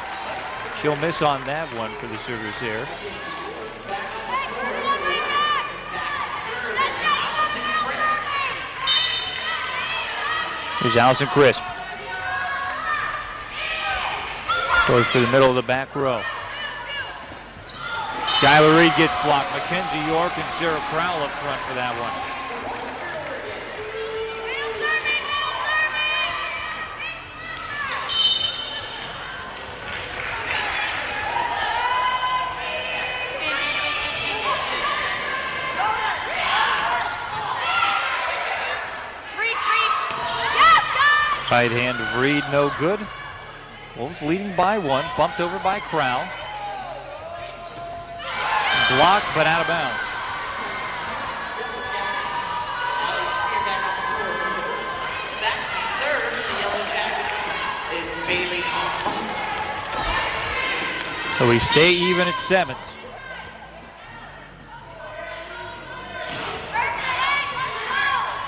She'll miss on that one for the service error. Here's Allison Crisp. Goes for the middle of the back row. Skylar Reed gets blocked. Mackenzie York and Sarah Crowell up front for that one. Right hand of Reed, no good. Wolves leading by 1, bumped over by Crowell. Blocked, but out of bounds. Back to serve the Yellow Jackets is Bailey. So we stay even at 7th.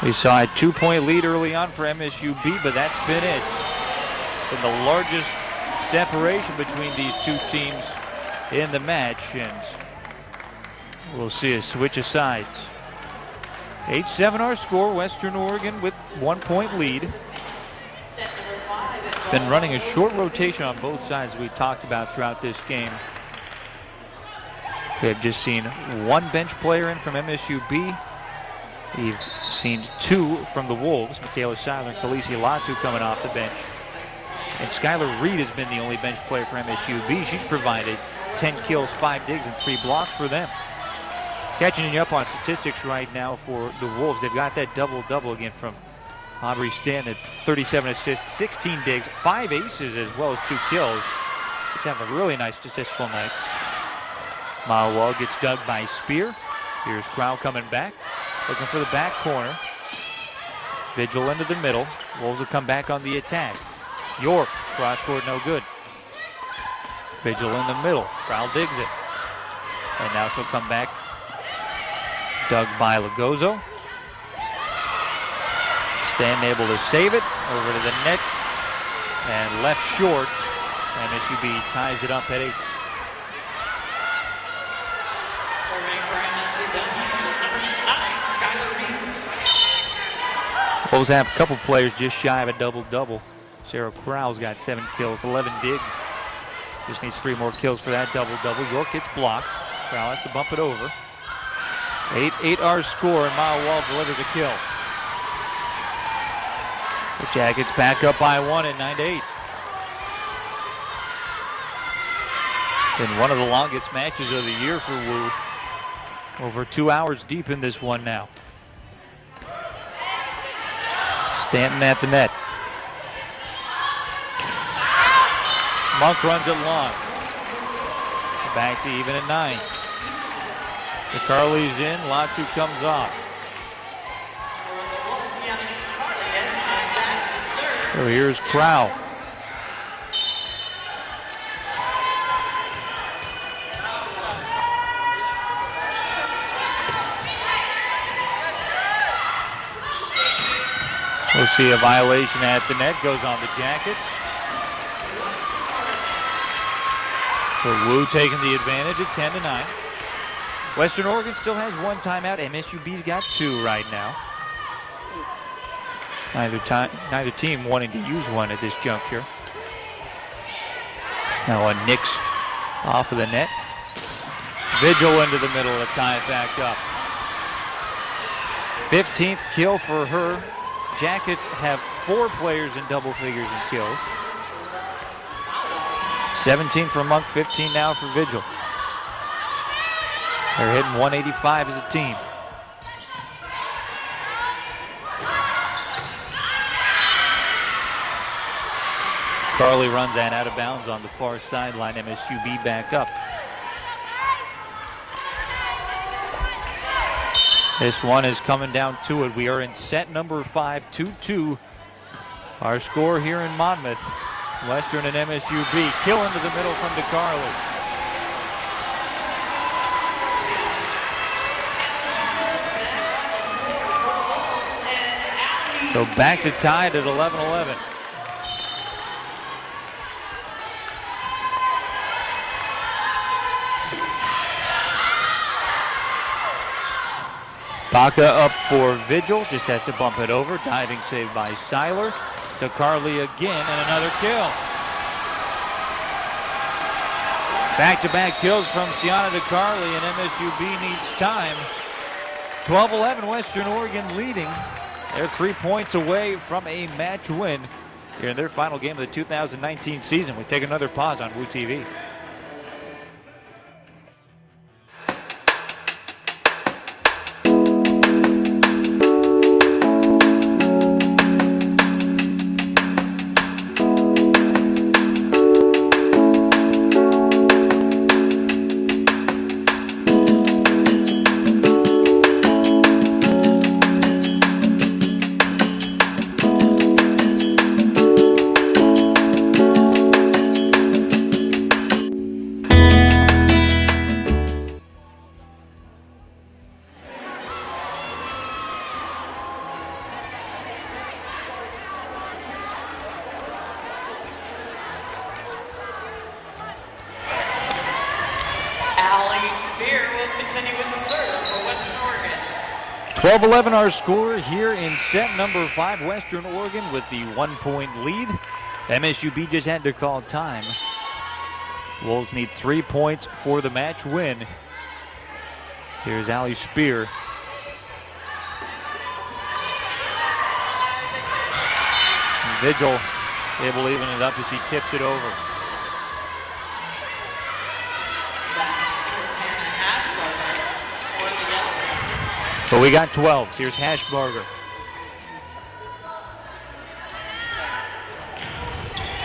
We saw a 2-point lead early on for MSUB, but that's been it. Been the largest separation between these two teams in the match, and we'll see a switch of sides. 8-7 our score. Western Oregon with 1-point lead. Been running a short rotation on both sides we talked about throughout this game. We have just seen 1 bench player in from MSUB. We've seen 2 from the Wolves, Michaela Seiler and Khaleesi Latu coming off the bench. And Skylar Reed has been the only bench player for MSUB. She's provided 10 kills, 5 digs, and 3 blocks for them. Catching you up on statistics right now for the Wolves. They've got that double-double again from Aubrey Stanton, 37 assists, 16 digs, 5 aces, as well as 2 kills. She's having a really nice statistical night. Malwell gets dug by Spear. Here's Crowell coming back. Looking for the back corner. Vigil into the middle. Wolves will come back on the attack. York, cross court, no good. Vigil in the middle. Crowell digs it. And now she'll come back. Dug by Lagozo. Stanton able to save it. Over to the net. And left short. MSUB ties it up at 8. Wolves have a couple players just shy of a double-double. Sarah Crowell's got 7 kills, 11 digs. Just needs 3 more kills for that double-double. York gets blocked. Crowell has to bump it over. 8-8 our score, and Maya Wall delivers a kill. The Jackets back up by 1 at 9-8. Been one of the longest matches of the year for WOU. Over 2 hours deep in this one now. Stanton at the net. Monk runs it long. Back to even at 9. McCarley's in, Latu comes off. So here's Crowell. We'll see a violation at the net. Goes on the Jackets. So WOU taking the advantage at 10-9. Western Oregon still has one timeout. MSUB's got two right now. Neither team wanting to use one at this juncture. Now a Nix off of the net. Vigil into the middle to tie it back up. 15th kill for her. Jackets have 4 players in double figures in kills. 17 for Monk, 15 now for Vigil. They're hitting 185 as a team. Carly runs that out of bounds on the far sideline. MSUB back up. This one is coming down to it. We are in set number 5, 2-2. Our score here in Monmouth. Western and MSUB. Kill into the middle from DeCarly. So back to tied at 11-11. Baca up for Vigil, just has to bump it over. Diving save by Seiler. DeCarly again, and another kill. Back-to-back kills from Sienna DeCarly, and MSUB needs time. 12-11, Western Oregon leading. They're 3 points away from a match win here in their final game of the 2019 season. We take another pause on WouTV. Spear will continue with the serve for Western Oregon. 12-11 our score here in set number 5. Western Oregon with the 1-point lead. MSUB just had to call time. Wolves need 3 points for the match win. Here's Allie Spear. Vigil able to even it up as he tips it over. But we got 12s. Here's Hashbarger.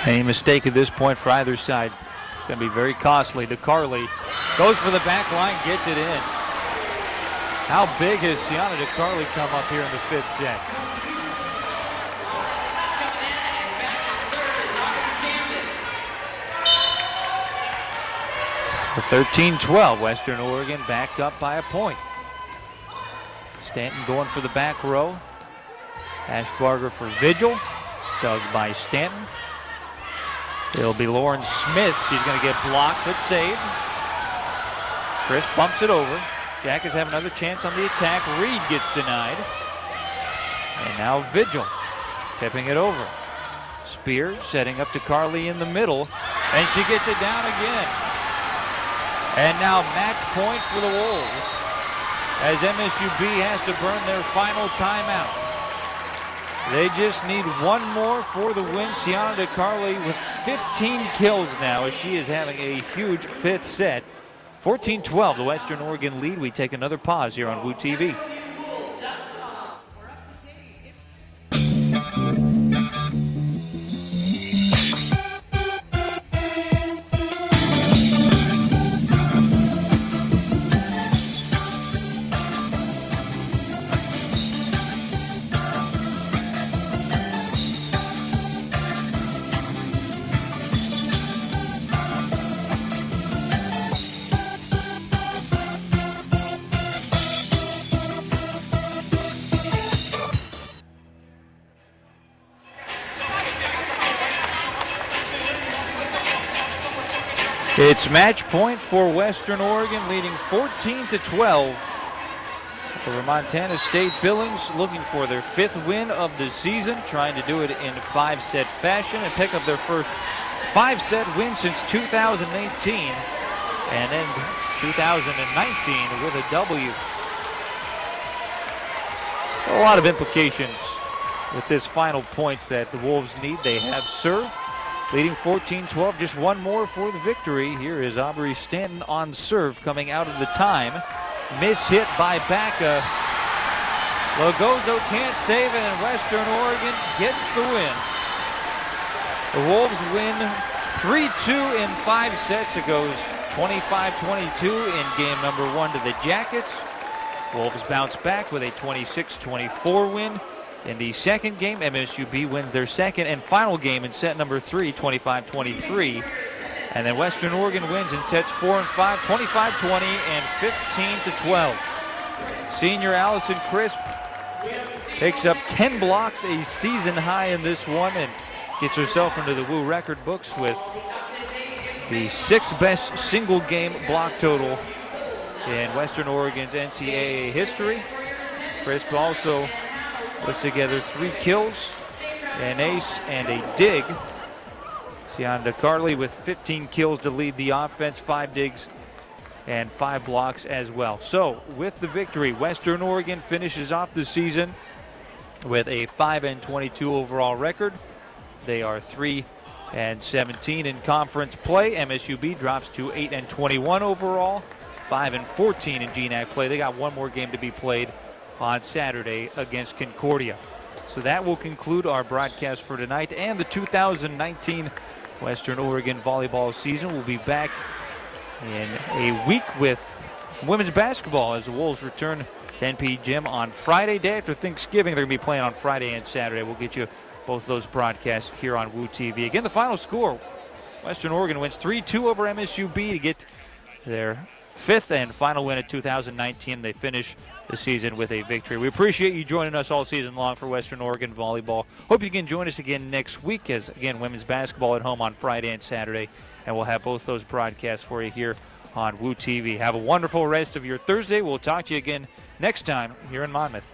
Any mistake at this point for either side is going to be very costly. DeCarly goes for the back line, gets it in. How big has Sienna DeCarly come up here in the 5th set? For 13-12, Western Oregon back up by a point. Stanton going for the back row. Hashbarger for Vigil. Dug by Stanton. It'll be Lauren Smith. She's going to get blocked but saved. Chris bumps it over. Jackets have another chance on the attack. Reed gets denied. And now Vigil tipping it over. Spear setting up to Carly in the middle. And she gets it down again. And now match point for the Wolves as MSUB has to burn their final timeout. They just need one more for the win. Sienna DeCarly with 15 kills now as she is having a huge 5th set. 14-12, the Western Oregon lead. We take another pause here on WouTV. It's match point for Western Oregon, leading 14-12 over Montana State Billings, looking for their 5th win of the season, trying to do it in 5-set fashion and pick up their first 5-set win since 2018 and then 2019 with a W. A lot of implications with this final points that the Wolves need. They have serve, leading 14-12, just one more for the victory. Here is Aubrey Stanton on serve coming out of the time. Miss hit by Baca. Logozo can't save it, and Western Oregon gets the win. The Wolves win 3-2 in 5 sets. It goes 25-22 in game number 1 to the Jackets. Wolves bounce back with a 26-24 win. In the second game, MSUB wins their second and final game in set number 3, 25-23. And then Western Oregon wins in sets 4 and 5, 25-20 and 15-12. Senior Allison Crisp picks up 10 blocks, a season high in this one, and gets herself into the WOU record books with the 6th best single game block total in Western Oregon's NCAA history. Crisp also puts together 3 kills, an ace, and a dig. Sianda Carley with 15 kills to lead the offense, 5 digs and 5 blocks as well. So with the victory, Western Oregon finishes off the season with a 5-22 overall record. They are 3-17 in conference play. MSUB drops to 8-21 overall, 5-14 in GNAC play. They got one more game to be played on Saturday against Concordia. So that will conclude our broadcast for tonight and the 2019 Western Oregon volleyball season. We'll be back in a week with women's basketball as the Wolves return to NP Gym on Friday, day after Thanksgiving. They're going to be playing on Friday and Saturday. We'll get you both those broadcasts here on WouTV. Again, the final score, Western Oregon wins 3-2 over MSUB to get their 5th and final win of 2019. They finish the season with a victory. We appreciate you joining us all season long for Western Oregon volleyball. Hope you can join us again next week as, again, women's basketball at home on Friday and Saturday. And we'll have both those broadcasts for you here on WouTV. Have a wonderful rest of your Thursday. We'll talk to you again next time here in Monmouth.